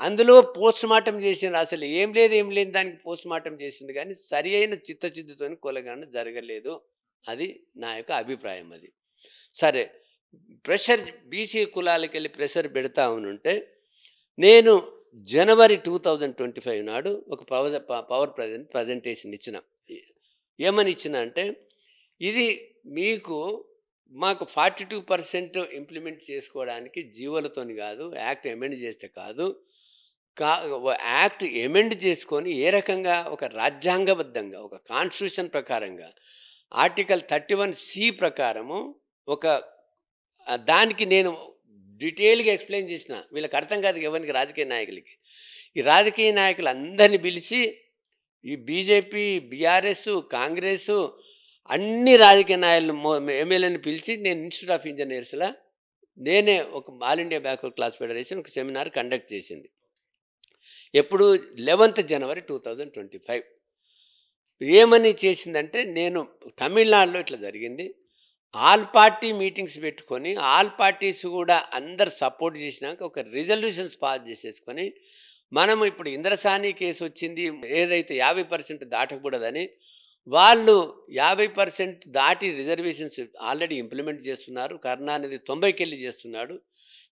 అందులో పోస్ట్ మార్టం చేసింది. అసలు ఏం లేదు దానికి పోస్ట్ మార్టం చేసింది. కానీ సరి అయిన చిత్తశుద్ధితో కులగణన జరగలేదు. అది నా యొక్క అభిప్రాయం. అది సరే, ప్రెషర్ బీసీ కులాలకి వెళ్ళి ప్రెషర్ పెడతా ఉంటే నేను జనవరి 2025 నాడు ఒక పవర్ ప్రజెంటేషన్ ఇచ్చిన. ఏమని ఇచ్చిన అంటే, ఇది మాకు 42% ఇంప్లిమెంట్ చేసుకోవడానికి జీవోలతోని కాదు, యాక్ట్ ఎమెండ్ చేస్తే కాదు, యాక్ట్ ఎమెండ్ చేసుకొని ఏ రకంగా ఒక రాజ్యాంగబద్ధంగా ఒక కాన్స్టిట్యూషన్ ప్రకారంగా ఆర్టికల్ 31C ప్రకారము ఒక దానికి నేను డీటెయిల్గా ఎక్స్ప్లెయిన్ చేసిన. వీళ్ళకి అర్థం కాదు ఎవరికి, రాజకీయ నాయకులకి. ఈ రాజకీయ నాయకులు అందరినీ పిలిచి, ఈ బీజేపీ, బీఆర్ఎస్, కాంగ్రెస్ అన్ని రాజకీయ నాయకులు ఎమ్మెల్యేని పిలిచి నేను ఇన్స్టిట్యూట్ ఆఫ్ ఇంజనీర్స్లో నేనే ఒక all India backward class federation ఒక సెమినార్ కండక్ట్ చేసింది. ఎప్పుడు 11th జనవరి 2025. ఏమని చేసిందంటే, నేను తమిళనాడులో ఇట్లా జరిగింది, ఆల్ పార్టీ మీటింగ్స్ పెట్టుకొని ఆల్ పార్టీస్ కూడా అందరు సపోర్ట్ చేసినాక ఒక రిజల్యూషన్స్ పాస్ చేసేసుకొని, మనము ఇప్పుడు ఇంద్రసాని కేసు వచ్చింది, ఏదైతే 50% దాటకూడదని వాళ్ళు 50% దాటి రిజర్వేషన్స్ ఆల్రెడీ ఇంప్లిమెంట్ చేస్తున్నారు. కరుణానిధి 90కి వెళ్ళి చేస్తున్నాడు.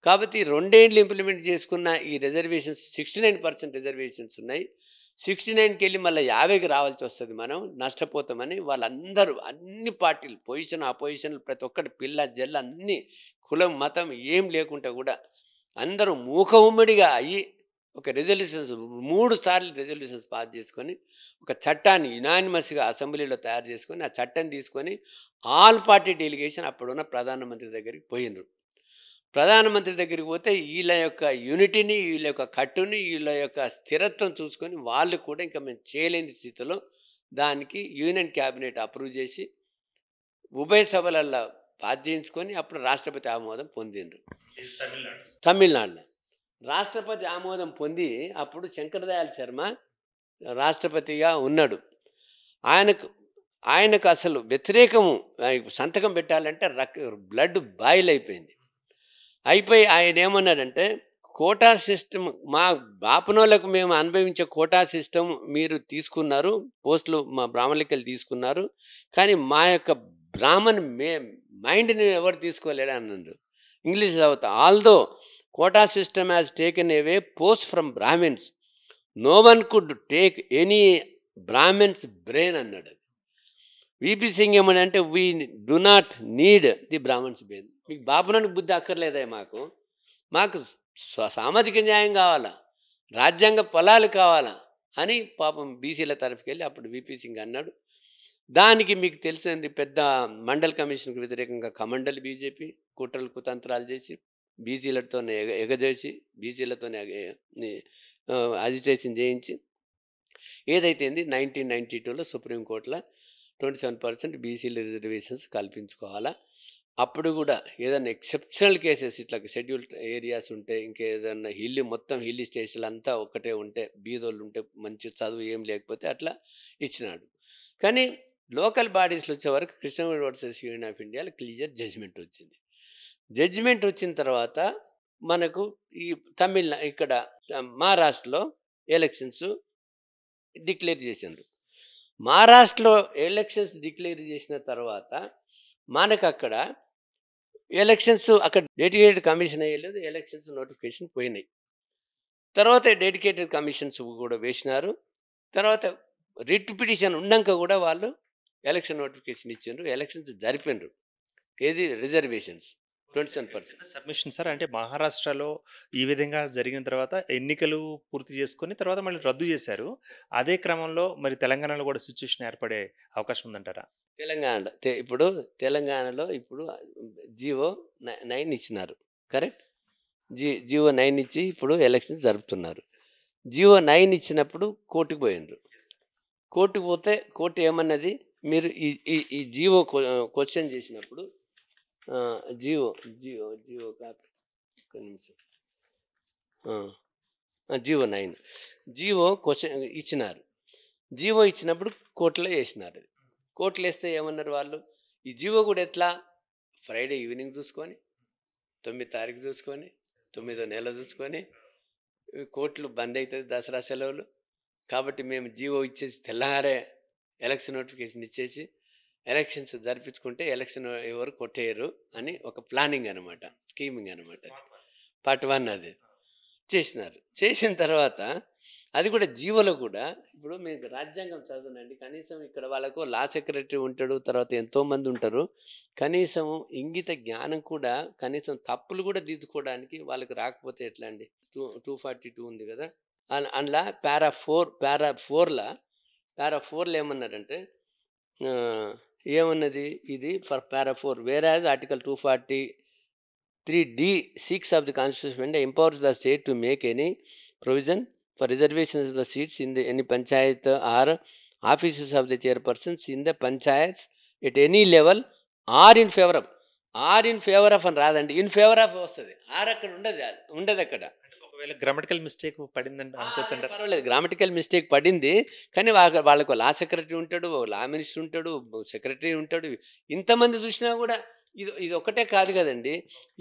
కాబట్టి 2 ఏళ్ళు ఇంప్లిమెంట్ చేసుకున్న ఈ రిజర్వేషన్స్ 69% రిజర్వేషన్స్ ఉన్నాయి. 69కి వెళ్ళి మళ్ళీ 50కి రావాల్సి వస్తుంది, మనం నష్టపోతామని వాళ్ళందరూ అన్ని పార్టీలు అపోజిషన్లు ప్రతి ఒక్కటి పిల్ల జల్ల అన్ని కులం మతం ఏం లేకుండా కూడా అందరూ మూకఉమ్మడిగా అయ్యి ఒక రిజల్యూషన్స్ 3 సార్లు రిజల్యూషన్స్ పాస్ చేసుకొని ఒక చట్టాన్ని యునానిమస్గా అసెంబ్లీలో తయారు చేసుకొని ఆ చట్టం తీసుకొని ఆల్ పార్టీ డెలిగేషన్ అప్పుడున్న ప్రధానమంత్రి దగ్గరికి పోయినరు. ప్రధానమంత్రి దగ్గరికి పోతే వీళ్ళ యొక్క యూనిటీని, వీళ్ళ యొక్క కట్టుని, వీళ్ళ యొక్క స్థిరత్వం చూసుకొని వాళ్ళు కూడా ఇంకా మేము చేయలేని స్థితిలో దానికి యూనియన్ క్యాబినెట్ అప్రూవ్ చేసి ఉభయ సభలల్లో పాస్ చేయించుకొని అప్పుడు రాష్ట్రపతి ఆమోదం పొందిండ్రు. తమిళనాడులో రాష్ట్రపతి ఆమోదం పొంది అప్పుడు శంకరదయాళ్ శర్మ రాష్ట్రపతిగా ఉన్నాడు. ఆయనకు ఆయనకు అసలు వ్యతిరేకము. ఆయనకు సంతకం పెట్టాలంటే బ్లడ్ బాయిల్ అయిపోయింది. అయిపోయి ఆయన ఏమన్నాడంటే, కోటా సిస్టమ్ మా బాపనోళ్ళకు మేము అనుభవించే కోటా సిస్టమ్ మీరు తీసుకున్నారు, పోస్టులు మా బ్రాహ్మణులకెళ్ళి తీసుకున్నారు, కానీ మా యొక్క బ్రాహ్మణ్ మైండ్ని ఎవరు తీసుకోలేడు అన్నాడు. ఇంగ్లీష్ చదువుతా. Although quota system has taken away post from Brahmins, no one could take any Brahmins brain అన్నాడు. విపి సింగ్ ఏమనంటే, we do not need the Brahmans brain. మీకు బాపనోనికి బుద్ధి అక్కర్లేదా? మాకు సామాజిక న్యాయం కావాలా, రాజ్యాంగ ఫలాలు కావాలా అని పాపం బీసీల తరఫుకి వెళ్ళి అప్పుడు విపి సింగ్ అన్నాడు. దానికి మీకు తెలిసింది, పెద్ద మండల్ కమిషన్కు వ్యతిరేకంగా కమండల్ బీజేపీ కుట్రలు కుతంత్రాలు చేసి బీసీలతోనే ఎగదేసి బీసీలతోనే అజిటేషన్ చేయించి ఏదైతే 1992లో సుప్రీంకోర్టులో 27% బీసీల రిజర్వేషన్స్ కల్పించుకోవాలా. అప్పుడు కూడా ఏదైనా ఎక్సెప్షనల్ కేసెస్, ఇట్లా షెడ్యూల్డ్ ఏరియాస్ ఉంటే, ఇంకేదన్నా మొత్తం హిల్లీ స్టేషన్లు అంతా ఒక్కటే ఉంటే, బీదోళ్ళు ఉంటే, మంచి చదువు ఏం లేకపోతే అట్లా ఇచ్చినాడు. కానీ లోకల్ బాడీస్లో వచ్చే వరకు కృష్ణగౌడ్ వర్సెస్ యూనియన్ ఆఫ్ ఇండియాలో క్లియర్ జడ్జిమెంట్ వచ్చింది. జడ్జిమెంట్ వచ్చిన తర్వాత మనకు ఈ ఇక్కడ మహారాష్ట్రలో ఎలక్షన్స్ డిక్లేర్ చేసిండ్రు. మహారాష్ట్రలో ఎలక్షన్స్ డిక్లేర్ చేసిన తర్వాత మనకు అక్కడ ఎలక్షన్స్ అక్కడ డెడికేటెడ్ కమిషన్ అయ్యలేదు, ఎలక్షన్స్ నోటిఫికేషన్ పోయినాయి. తర్వాత డెడికేటెడ్ కమిషన్స్ కూడా వేసినారు. తర్వాత రిట్ పిటిషన్ ఉన్నాక కూడా వాళ్ళు ఎలక్షన్ నోటిఫికేషన్ ఇచ్చిండ్రు, ఎలక్షన్స్ జరిపినారు. ఏది రిజర్వేషన్స్ 27%.
సబ్మిషన్ సార్, అంటే మహారాష్ట్రలో ఈ విధంగా జరిగిన తర్వాత ఎన్నికలు పూర్తి చేసుకొని తర్వాత మళ్ళీ రద్దు చేశారు. అదే క్రమంలో మరి తెలంగాణలో కూడా సిచ్యువేషన్ ఏర్పడే అవకాశం ఉందంటారా?
తెలంగాణలో ఇప్పుడు జియో 9 ఇచ్చినారు, కరెక్ట్? జియో 9 ఇచ్చి ఇప్పుడు ఎలక్షన్ జరుపుతున్నారు. జియో 9 ఇచ్చినప్పుడు కోర్టుకు పోయినరు. కోర్టుకు పోతే కోర్టు ఏమన్నది, మీరు ఈ జియో క్వశ్చన్ చేసినప్పుడు జియో కాదు, ఒక్క నిమిషం, జియో 9 జియో క్వశ్చన్ ఇచ్చినారు. జియో ఇచ్చినప్పుడు కోర్టులో వేసినారు. కోర్టులో వేస్తే ఏమన్నారు వాళ్ళు, ఈ జియో కూడా ఎట్లా ఫ్రైడే ఈవినింగ్ చూసుకొని 9 తారీఖు చూసుకొని 9వ నెల చూసుకొని కోర్టులు బంద్ అవుతుంది, దసరా సెలవులు కాబట్టి మేము జియో ఇచ్చేసి తెల్లారే ఎలక్షన్ నోటిఫికేషన్ ఇచ్చేసి ఎలక్షన్స్ జరిపించుకుంటే ఎలక్షన్ ఎవరు కొట్టేయరు అని ఒక ప్లానింగ్ అనమాట, స్కీమింగ్ అనమాట. పార్ట్ 1 అది చేసినారు. చేసిన తర్వాత అది కూడా జీవోలో కూడా ఇప్పుడు మీకు రాజ్యాంగం చదువునండి, కనీసం ఇక్కడ వాళ్ళకు లా సెక్రటరీ ఉంటాడు, తర్వాత ఎంతోమంది ఉంటారు, కనీసం ఇంగిత జ్ఞానం కూడా, కనీసం తప్పులు కూడా దిద్దుకోవడానికి వాళ్ళకి రాకపోతే ఎట్లా అండి? 242 ఉంది కదా, అందులో పారా 4లో ఏమన్నారంటే, ఏమన్నది ఇది ఫర్ para 4, whereas article 243D(6) of the Constitution empowers the state to make any provision for reservations of the seats in any panchayat or offices of the chairpersons in the panchayats at any level or in favor of అని రాదండి, in favour of వస్తుంది. Are అక్కడ ఉండదు అక్కడ.
ఒకవేళ grammatical mistake పడిందంటే అనుకోవచ్చు,
పర్వాలేదు, గ్రామటికల్ మిస్టేక్ పడింది, కానీ వాళ్ళకు లా సెక్రటరీ ఉంటాడు, లా మినిస్టర్ ఉంటాడు, సెక్రటరీ ఉంటాడు, ఇంతమంది చూసినా కూడా ఇది ఒక్కటే కాదు కదండి.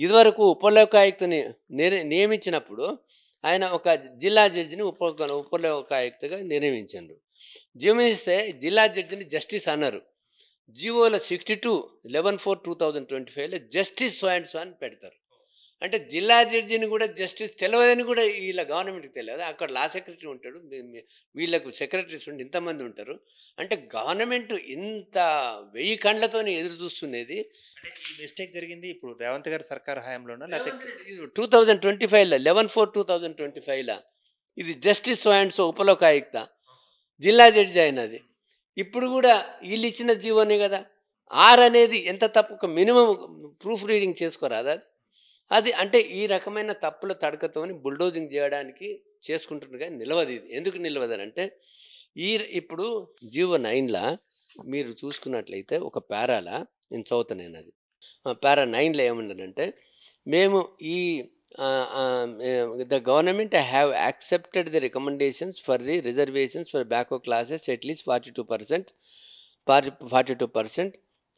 ఇదివరకు ఉపలోకాయుక్తని నియమించినప్పుడు ఆయన ఒక జిల్లా జడ్జిని ఉపలోకాయుక్తగా నియమించారు. నియమిస్తే జిల్లా జడ్జిని జస్టిస్ అన్నారు. జివోలో 62/11/4/2025లో జస్టిస్ సో అండ్ సో అని పెడతారు. అంటే జిల్లా జడ్జిని కూడా జస్టిస్ తెలియదని కూడా వీళ్ళ గవర్నమెంట్కి తెలియదు. అక్కడ లా సెక్రటరీ ఉంటాడు, వీళ్ళకు సెక్రటరీస్ ఉండి ఇంతమంది ఉంటారు. అంటే గవర్నమెంట్ ఇంత 1000 కండ్లతో ఎదురు చూస్తున్నది.
ఈ మిస్టేక్ జరిగింది ఇప్పుడు రేవంత్ గారి సర్కార్ హయాంలోనా, లేకపోతే
2025లో 11/4/2025లో ఇది justice so and so Upalokayukta జిల్లా జడ్జి అయినది. ఇప్పుడు కూడా వీళ్ళు ఇచ్చిన జీవోనే కదా. ఆర్ అనేది ఎంత తప్పు, ఒక మినిమం ప్రూఫ్ రీడింగ్ చేసుకోరాదు అది. అంటే ఈ రకమైన తప్పుల తడకతోని బుల్డోజింగ్ చేయడానికి చేసుకుంటున్నారు, కానీ నిలవదు. ఇది ఎందుకు నిలవదనంటే, ఇప్పుడు జియో 9లో మీరు చూసుకున్నట్లయితే ఒక పారాలా నేను చదువుతాను, అది పారా 9లో ఏమన్నాడంటే, మేము ఈ the government have accepted the recommendations for the reservations for backward classes at least 42%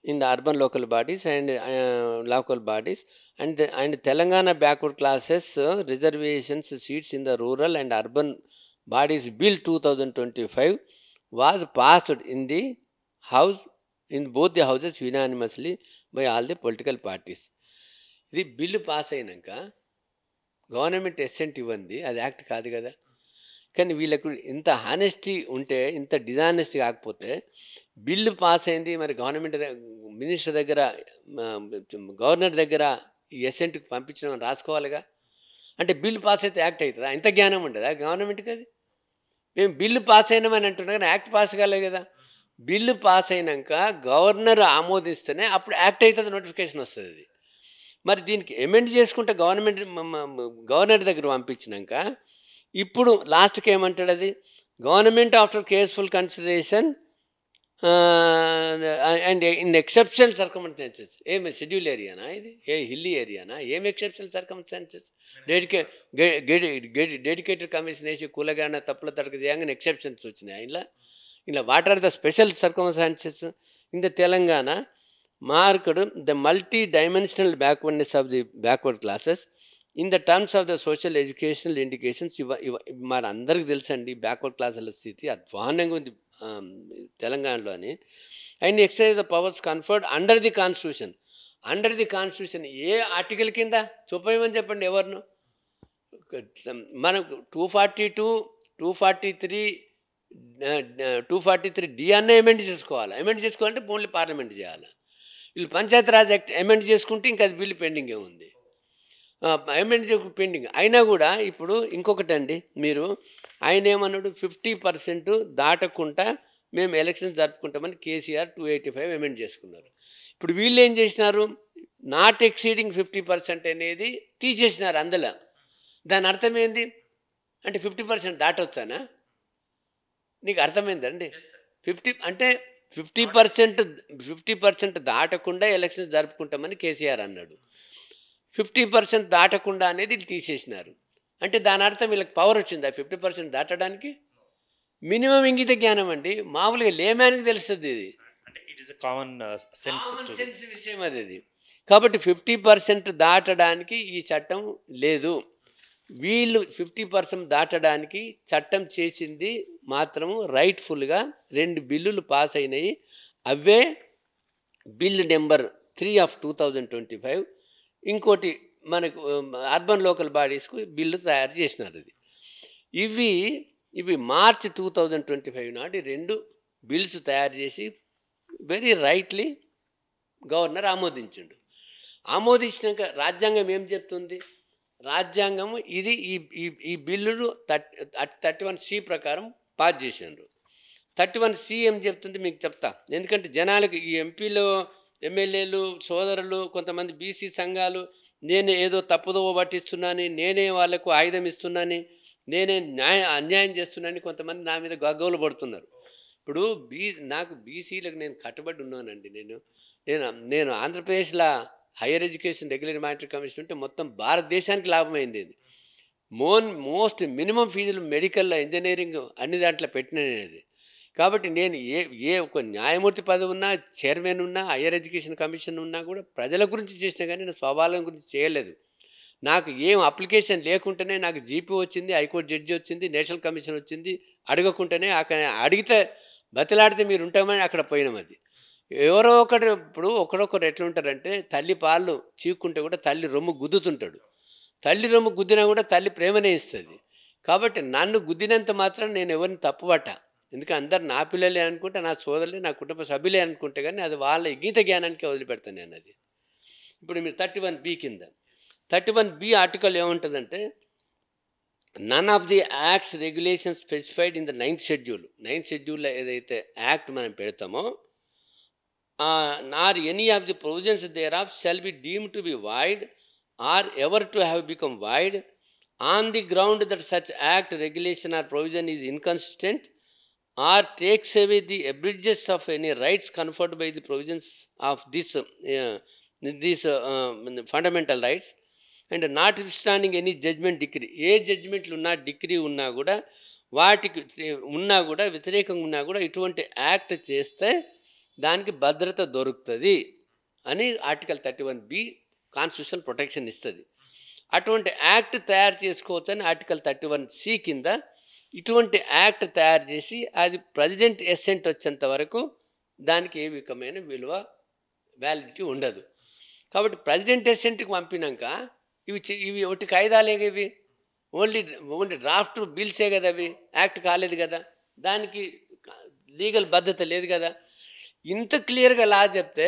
in the urban local bodies and local bodies, and Telangana backward classes reservations seats in the rural and urban bodies bill 2025 was passed in the house, in both the houses unanimously by all the political parties. ఇది bill pass అయినాక government ఎస్సెంట్ ఇవ్వండి, అది act కాదు కదా. కానీ వీళ్ళకు ఇంత honesty ఉంటే, ఇంత డిజానెస్టీ కాకపోతే బిల్లు పాస్ అయింది, మరి గవర్నమెంట్ మినిస్టర్ దగ్గర గవర్నర్ దగ్గర ఈ ఎస్సెంట్కి పంపించడం రాసుకోవాలిగా. అంటే బిల్లు పాస్ అయితే యాక్ట్ అవుతుందా? ఇంత జ్ఞానం ఉండదా గవర్నమెంట్కి? అది మేము బిల్లు పాస్ అయినామని అంటున్నాం కానీ యాక్ట్ పాస్ కాలేదు కదా. బిల్లు పాస్ అయినాక గవర్నర్ ఆమోదిస్తేనే అప్పుడు యాక్ట్ అవుతుంది, నోటిఫికేషన్ వస్తుంది. అది మరి దీనికి అమెండ్ చేసుకుంటే గవర్నర్ దగ్గర పంపించినాక ఇప్పుడు లాస్ట్కి ఏమంటాడు, అది government after careful consideration and in exceptional circumstances. ఏమి షెడ్యూల్ ఏరియానా ఇది? హిల్లీ ఏరియానా? ఏం ఎక్సెప్షనల్ సర్కమ్స్టాన్సెస్? డెడికేటెడ్ కమిషన్ వేసి కూలగాన తప్పుల తడక చేయగానే ఎక్సెప్షన్స్ వచ్చినాయి. ఇలా what are the special circumstances in the Telangana marked the multi-dimensional backwardness of the backward classes in the terms of the social educational indications. మరి అందరికి తెలుసండి బ్యాక్వర్డ్ క్లాసుల స్థితి అధ్వానంగా ఉంది తెలంగాణలో అని. And excise the powers conferred under the constitution. Under the constitution A article కింద చూపేయమని చెప్పండి ఎవరిను. మనకు 242, 243, 243D అన్న అమెండ్ చేసుకోవాలి. అమెండ్ చేసుకోవాలంటే ఓన్లీ పార్లమెంట్ చేయాలి. వీళ్ళు పంచాయతీరాజ్ యాక్ట్ అమెండ్ చేసుకుంటే ఇంకా అది బిల్లు పెండింగే ఉంది. అమెండ్ పెండింగ్ అయినా కూడా ఇప్పుడు ఇంకొకటి అండి, మీరు ఆయన ఏమన్నాడు, 50% దాటకుండా మేము ఎలక్షన్స్ జరుపుకుంటామని కేసీఆర్ 285 అమెండ్ చేసుకున్నారు. ఇప్పుడు వీళ్ళు ఏం చేసినారు, నాట్ ఎక్సీడింగ్ 50% అనేది తీసేసినారు అందులో. దాని అర్థం ఏంది అంటే 50% దాటొచ్చానా? నీకు అర్థమైందండి? 50 అంటే 50% దాటకుండా ఎలక్షన్స్ జరుపుకుంటామని కేసీఆర్ అన్నాడు. 50% దాటకుండా అనేది వీళ్ళు తీసేసినారు. అంటే దాని అర్థం వీళ్ళకి పవర్ వచ్చిందా 50% దాటడానికి? మినిమం ఇంగిత జ్ఞానం అండి, మామూలుగా లేమ్యాన్కి తెలుస్తుంది ఇది.
కామన్
సెన్స్ విషయం అది. కాబట్టి 50% దాటడానికి ఈ చట్టం లేదు. వీళ్ళు 50% దాటడానికి చట్టం చేసింది మాత్రము రైట్ఫుల్గా 2 బిల్లులు పాస్ అయినాయి. అవే బిల్ నెంబర్ 3 ఆఫ్ 2025, ఇంకోటి మనకు అర్బన్ లోకల్ బాడీస్కు బిల్లు తయారు చేసినారు. అది ఇవి మార్చ్ 2025 నాటి 2 బిల్స్ తయారు చేసి వెరీ రైట్లీ గవర్నర్ ఆమోదించిండు. ఆమోదించినాక రాజ్యాంగం ఏం చెప్తుంది? రాజ్యాంగము ఇది ఈ బిల్లులు 31C ప్రకారం పాస్ చేసిండ్రు. 31C ఏం చెప్తుంది మీకు చెప్తా, ఎందుకంటే జనాలకు ఈ ఎంపీలు, ఎమ్మెల్యేలు, సోదరులు, కొంతమంది బీసీ సంఘాలు నేనే ఏదో తప్పుదో పట్టిస్తున్నాను, నేనే వాళ్లకు ఆయుధం ఇస్తున్నాను, నేనే అన్యాయం చేస్తున్నాను, కొంతమంది నా మీద గగ్గోలు పడుతున్నారు. ఇప్పుడు నాకు బీసీలకు నేను కట్టుబడి ఉన్నానండి. నేను ఆంధ్రప్రదేశ్లో higher education regulatory monetary commission ఉంటే మొత్తం భారతదేశానికి లాభమైంది. ఇది మోస్ట్ మినిమం ఫీజులు మెడికల్లో, ఇంజనీరింగ్ అన్ని దాంట్లో పెట్టినది. కాబట్టి నేను ఏ ఒక న్యాయమూర్తి పదవి ఉన్నా, చైర్మన్ ఉన్నా, హైయర్ ఎడ్యుకేషన్ కమిషన్ ఉన్నా కూడా ప్రజల గురించి చేసినా కానీ నేను స్వభావం గురించి చేయలేదు. నాకు ఏం అప్లికేషన్ లేకుండానే నాకు జీపీ వచ్చింది, హైకోర్టు జడ్జి వచ్చింది, నేషనల్ కమిషన్ వచ్చింది. అడగకుండానే అక్కడ అడిగితే బతిలాడితే మీరు ఉంటామని అక్కడ పోయినాం. అది ఎవరో ఒకటి. ఇప్పుడు ఒకరొకరు ఎట్లుంటారంటే, తల్లి పాలు చీక్కుంటే కూడా తల్లి రొమ్ము గుద్దుతుంటాడు. తల్లి రొమ్ము గుద్దినా కూడా తల్లి ప్రేమనే ఇస్తుంది. కాబట్టి నన్ను గుద్దినంత మాత్రం నేను ఎవరిని తప్పుపట్ట. ఎందుకంటే అందరు నా పిల్లలే అనుకుంటే, నా సోదరులే, నా కుటుంబ సభ్యులే అనుకుంటే కానీ అది వాళ్ళ గీత జ్ఞానానికి వదిలిపెడతాను నేను. అది ఇప్పుడు మీరు 31B కింద 31B ఆర్టికల్ ఏముంటుందంటే, none of the acts regulations specified in the 9th schedule. 9th షెడ్యూల్లో ఏదైతే యాక్ట్ మనం పెడతామో, nor any of the provisions thereof shall be deemed to be void or ever to have become void on the ground that such act regulation or provision is inconsistent or takes away the abridges of any rights conferred by the provisions of these fundamental rights and notwithstanding any judgement degree, ఏ జడ్జ్మెంట్లు ఉన్నా degree ఉన్నా కూడా వాటికి ఉన్నా కూడా వ్యతిరేకంగా ఉన్నా కూడా ఇటువంటి యాక్ట్ చేస్తే దానికి భద్రత దొరుకుతుంది అని ఆర్టికల్ 31B కాన్స్టిట్యూషన్ ప్రొటెక్షన్ ఇస్తుంది. అటువంటి యాక్ట్ తయారు చేసుకోవచ్చని ఆర్టికల్ 31C కింద ఇటువంటి యాక్ట్ తయారు చేసి అది ప్రెసిడెంట్ ఎసెంట్ వచ్చేంత వరకు దానికి ఏ విధమైన విలువ వ్యాలిడిటీ ఉండదు. కాబట్టి ప్రెసిడెంట్ ఎసెంట్కి పంపినాక ఇవి ఒకటి కాయిదాలే ఇవి, ఓన్లీ డ్రాఫ్ట్ బిల్సే కదా, అవి యాక్ట్ కాలేదు కదా, దానికి లీగల్ భద్రత లేదు కదా. ఇంత క్లియర్గా లా చెప్తే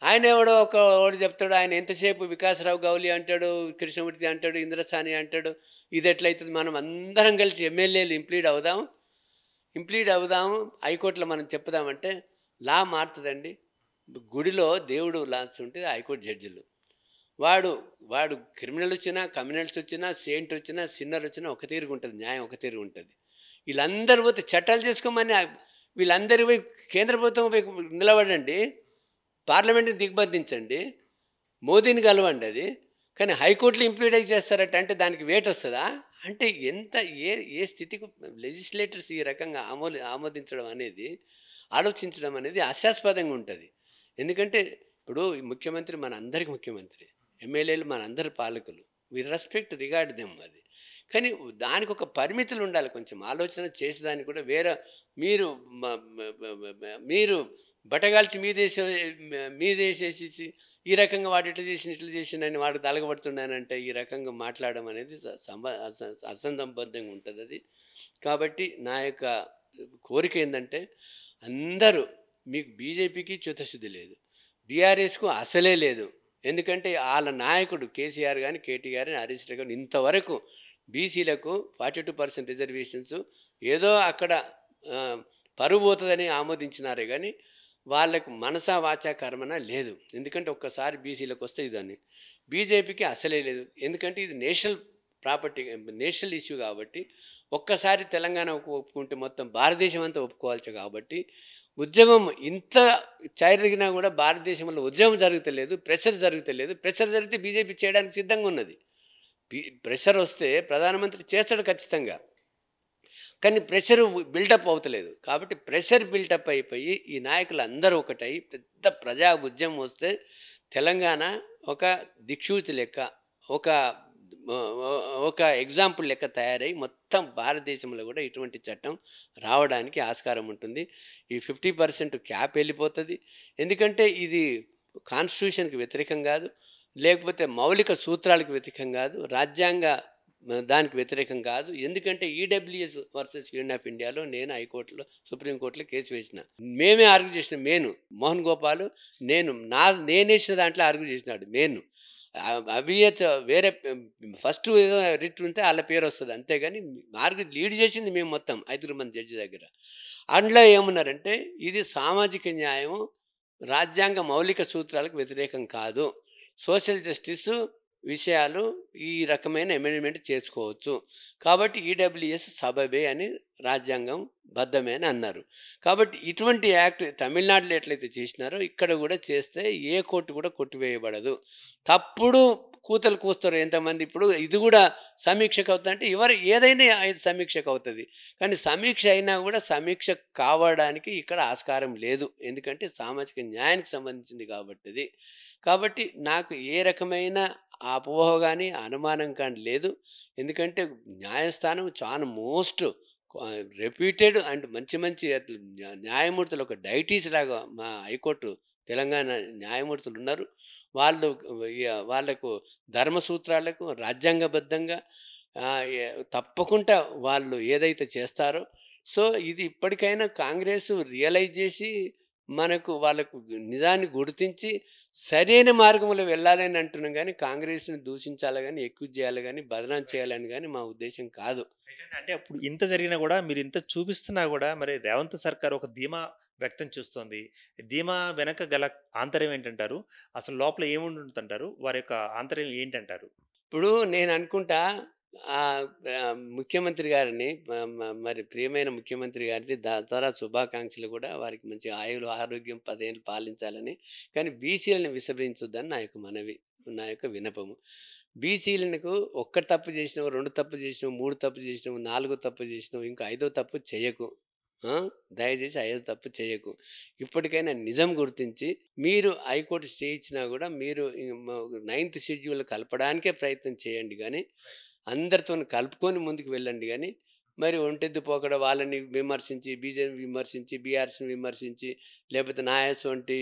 ఆయన ఒకడు చెప్తాడు, ఆయన ఎంతసేపు వికాసరావు గౌలి అంటాడు, కృష్ణమూర్తి అంటాడు, ఇంద్రసాని అంటాడు. ఇది ఎట్లయితుంది? మనం అందరం కలిసి ఎమ్మెల్యేలు ఇంప్లీడ్ అవుదాము హైకోర్టులో మనం చెప్పుదామంటే లా మారుతుందండి. గుడిలో దేవుడు లాస్ ఉంటే హైకోర్టు జడ్జిలు, వాడు క్రిమినల్ వచ్చినా, కమ్యూనల్స్ వచ్చినా, సెయింట్ వచ్చినా, సిన్నర్ వచ్చినా ఒక తీరుగా ఉంటుంది, న్యాయం ఒక తీరుగా ఉంటుంది. వీళ్ళందరూ పోతే చట్టాలు చేసుకోమని వీళ్ళందరూ పోయి కేంద్ర ప్రభుత్వం పోయి నిలబడండి, పార్లమెంట్ని దిగ్బంధించండి, మోదీని కలవండి. అది కానీ హైకోర్టులో ఇంప్లిమెంట్ చేస్తారట అంటే దానికి వేట్ వస్తుందా? అంటే ఎంత ఏ స్థితికి లెజిస్లేటర్స్ ఈ రకంగా ఆమోదించడం అనేది, ఆలోచించడం అనేది హాస్యాస్పదంగా ఉంటుంది. ఎందుకంటే ఇప్పుడు ముఖ్యమంత్రి మన అందరికి ముఖ్యమంత్రి, ఎమ్మెల్యేలు మన అందరి పాలకులు, వి రెస్పెక్ట్ రిగార్డ్ దెమ్. అది కానీ దానికి ఒక పరిమితులు ఉండాలి, కొంచెం ఆలోచన చేసేదానికి కూడా. వేరే మీరు బట్టగాల్చి మీదేసేసి ఈ రకంగా వాడు ఇట్లా చేసిన వాడు తలగబడుతున్నానంటే ఈ రకంగా మాట్లాడడం అనేది అసంబద్ధంగా ఉంటుంది అది. కాబట్టి నా యొక్క కోరిక ఏంటంటే అందరూ, మీకు బీజేపీకి చిత్తశుద్ధి లేదు, బీఆర్ఎస్కు అసలే లేదు. ఎందుకంటే వాళ్ళ నాయకుడు కేసీఆర్ కానీ, కేటీఆర్ కానీ, హరీష్ రావు కానీ ఇంతవరకు బీసీలకు 42% రిజర్వేషన్స్ ఏదో అక్కడ పరువు పోతుందని ఆమోదించినారే కానీ వాళ్ళకు మనసా వాచా కర్మన లేదు. ఎందుకంటే ఒక్కసారి బీసీలకు వస్తే ఇదని బీజేపీకి అసలే లేదు. ఎందుకంటే ఇది నేషనల్ ప్రాపర్టీ, నేషనల్ ఇష్యూ కాబట్టి ఒక్కసారి తెలంగాణ ఒప్పుకుంటే మొత్తం భారతదేశం అంతా ఒప్పుకోవాల్సి కాబట్టి ఉద్యమం ఇంత జరిగినా కూడా భారతదేశంలో ఉద్యమం జరుగుతలేదు, ప్రెషర్ జరుగుతలేదు. ప్రెషర్ జరిగితే బీజేపీ చేయడానికి సిద్ధంగా ఉన్నది. ప్రెషర్ వస్తే ప్రధానమంత్రి చేస్తాడు ఖచ్చితంగా, కానీ ప్రెషర్ బిల్డప్ అవుతలేదు. కాబట్టి ప్రెషర్ బిల్డప్ అయిపోయి ఈ నాయకులు అందరూ ఒకటై పెద్ద ప్రజా ఉద్యమం వస్తే తెలంగాణ ఒక దిక్సూచి లెక్క, ఒక ఎగ్జాంపుల్ లెక్క తయారై మొత్తం భారతదేశంలో కూడా ఇటువంటి చట్టం రావడానికి ఆస్కారం ఉంటుంది. ఈ 50% క్యాప్ వెళ్ళిపోతుంది. ఎందుకంటే ఇది కాన్స్టిట్యూషన్కి వ్యతిరేకం కాదు, లేకపోతే మౌలిక సూత్రాలకు వ్యతిరేకం కాదు, రాజ్యాంగ దానికి వ్యతిరేకం కాదు. ఎందుకంటే ఈడబ్ల్యూఎస్ వర్సెస్ యూనియన్ ఆఫ్ ఇండియాలో నేను హైకోర్టులో, సుప్రీంకోర్టులో కేసు వేసిన, మేమే ఆర్గ్యూ చేసిన, మోహన్ గోపాల్ నేనేసిన దాంట్లో ఆర్గ్యూ చేసినాడు. అభియత్ వేరే ఫస్ట్ ఏదో రిట్ ఉంటే వాళ్ళ పేరు వస్తుంది, అంతేగాని ఆర్గ్యూ లీడ్ చేసింది మేము మొత్తం 5 మంది జడ్జి దగ్గర. అందులో ఏమన్నారంటే ఇది సామాజిక న్యాయం, రాజ్యాంగ మౌలిక సూత్రాలకు వ్యతిరేకం కాదు, సోషల్ జస్టిస్ విషయాలు ఈ రకమైన అమెండ్మెంట్ చేసుకోవచ్చు, కాబట్టి ఈడబ్ల్యూఎస్ సబబే అని రాజ్యాంగం బద్ధమే అని అన్నారు. కాబట్టి ఇటువంటి యాక్ట్ తమిళనాడులో ఎట్లయితే చేసినారో ఇక్కడ కూడా చేస్తే ఏ కోర్టు కూడా కొట్టివేయబడదు. తప్పుడు కూతలు కూస్తారు ఎంతమంది. ఇప్పుడు ఇది కూడా సమీక్షకు అవుతుంది అంటే ఏదైనా సమీక్షకు అవుతుంది, కానీ సమీక్ష అయినా కూడా సమీక్ష కావడానికి ఇక్కడ ఆస్కారం లేదు. ఎందుకంటే సామాజిక న్యాయానికి సంబంధించింది కాబట్టి. కాబట్టి నాకు ఏ రకమైన అపోహ కానీ అనుమానం కానీ లేదు. ఎందుకంటే న్యాయస్థానం చాలా మోస్ట్ రెప్యూటెడ్ అండ్ మంచి న్యాయమూర్తులు, ఒక డైటీస్ లాగా మా హైకోర్టు తెలంగాణ న్యాయమూర్తులు ఉన్నారు. వాళ్ళకు ధర్మసూత్రాలకు రాజ్యాంగబద్ధంగా తప్పకుండా వాళ్ళు ఏదైతే చేస్తారో, సో ఇది ఇప్పటికైనా కాంగ్రెస్ రియలైజ్ చేసి వాళ్ళకు నిజాన్ని గుర్తించి సరైన మార్గంలో వెళ్ళాలని అంటున్నాం. కానీ కాంగ్రెస్ని దూషించాలి కానీ, ఎక్కువ చేయాలి కానీ, బదనాం చేయాలని కానీ మా ఉద్దేశం కాదు.
అంటే అప్పుడు ఇంత జరిగినా కూడా, మీరు ఇంత చూపిస్తున్నా కూడా, మరి రేవంత్ సర్కార్ ఒక ధీమా వ్యక్తం చేస్తోంది. ధీమా వెనక గల ఆంతర్యం ఏంటంటారు? అసలు లోపల ఏముంటుందంటారు? వారి యొక్క ఆంతర్యం ఏంటంటారు?
ఇప్పుడు నేను అనుకుంటా ముఖ్యమంత్రి గారిని, మరి ప్రియమైన ముఖ్యమంత్రి గారిది దసరా శుభాకాంక్షలు కూడా, వారికి మంచి ఆయులు ఆరోగ్యం 10 ఏళ్ళు పాలించాలని. కానీ బీసీలను విస్మరించొద్దని నా యొక్క మనవి, నా యొక్క వినపము. బీసీలకు ఒక్క తప్పు చేసినావు, 2 తప్పు చేసినావు, 3 తప్పు చేసినావు, 4 తప్పు చేసినావు, ఇంకా 5వ తప్పు చేయకు. ఆ? దయచేసి 5వ తప్పు చేయకు. ఇప్పటికైనా నిజం గుర్తించి మీరు హైకోర్టు స్టే ఇచ్చినా కూడా మీరు 9th షెడ్యూల్ కలపడానికే ప్రయత్నం చేయండి, కానీ అందరితో కలుపుకొని ముందుకు వెళ్ళండి. కానీ మరి ఒంటెద్దు పోకడ వాళ్ళని విమర్శించి, బీజేపీ విమర్శించి, బీఆర్ఎస్ని విమర్శించి, లేకపోతే నాయస్ వంటి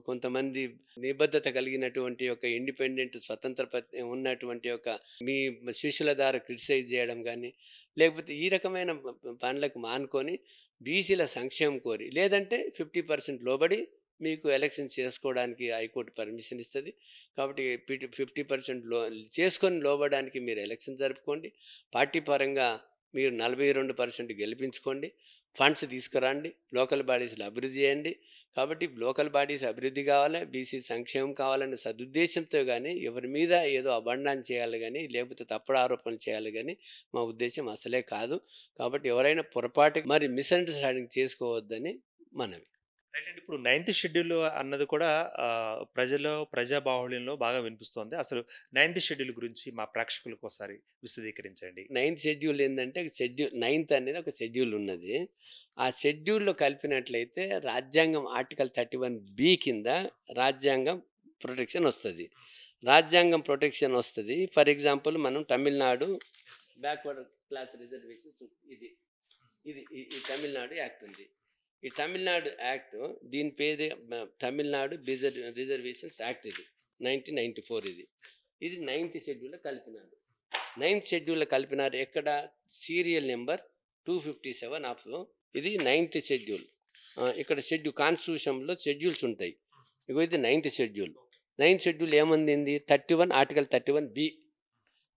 కొంతమంది నిబద్ధత కలిగినటువంటి ఒక ఇండిపెండెంట్ ఉన్నటువంటి ఒక మీ శిష్యుల ద్వారా క్రిటిసైజ్ చేయడం కానీ, లేకపోతే ఈ రకమైన పనులకు మానుకొని బీసీల సంక్షేమం కోరి, లేదంటే 50% లోబడి మీకు ఎలక్షన్ చేసుకోవడానికి హైకోర్టు పర్మిషన్ ఇస్తుంది. కాబట్టి 50% చేసుకొని లోబడడానికి మీరు ఎలక్షన్ జరుపుకోండి. పార్టీ పరంగా మీరు 42% గెలిపించుకోండి. ఫండ్స్ తీసుకురండి. లోకల్ బాడీస్లో అభివృద్ధి చేయండి. కాబట్టి లోకల్ బాడీస్ అభివృద్ధి కావాలి, బీసీ సంక్షేమం కావాలనే సదుద్దేశంతో కానీ ఎవరి మీద ఏదో అబండాన్ని చేయాలి కానీ, లేకపోతే తప్పుడు ఆరోపణలు చేయాలి కానీ మా ఉద్దేశం అసలే కాదు. కాబట్టి ఎవరైనా పొరపాటు మరి మిస్అండర్స్టాండింగ్ చేసుకోవద్దని మనవి.
రైట్ అండి. ఇప్పుడు 9th షెడ్యూల్ అన్నది కూడా ప్రజా బాహుళ్యంలో బాగా వినిపిస్తోంది. అసలు 9th షెడ్యూల్ గురించి మా ప్రేక్షకులకు ఒకసారి విశదీకరించండి.
9th షెడ్యూల్ ఏంటంటే 9th అనేది ఒక షెడ్యూల్ ఉన్నది. ఆ షెడ్యూల్లో కలిపినట్లయితే రాజ్యాంగం ఆర్టికల్ 31B కింద రాజ్యాంగం ప్రొటెక్షన్ వస్తుంది. రాజ్యాంగం ప్రొటెక్షన్ వస్తుంది. ఫర్ ఎగ్జాంపుల్ మనం తమిళనాడు బ్యాక్వర్డ్ క్లాస్ రిజర్వేషన్స్ ఇది ఇది ఈ తమిళనాడు యాక్ట్ ఉంది. ఈ తమిళనాడు యాక్ట్ దీని పేరు తమిళనాడు రిజర్వేషన్స్ యాక్ట్. ఇది 1994. ఇది 9th షెడ్యూల్లో కలిపినారు. 9th షెడ్యూల్లో కలిపినారు. ఎక్కడ? సీరియల్ నెంబర్ 257 ఆఫ్ ఇది 9th షెడ్యూల్. ఇక్కడ షెడ్యూల్ కాన్స్టిట్యూషన్లో షెడ్యూల్స్ ఉంటాయి. ఇగో ఇది 9th షెడ్యూల్. 9th షెడ్యూల్ ఏమంది? 31 ఆర్టికల్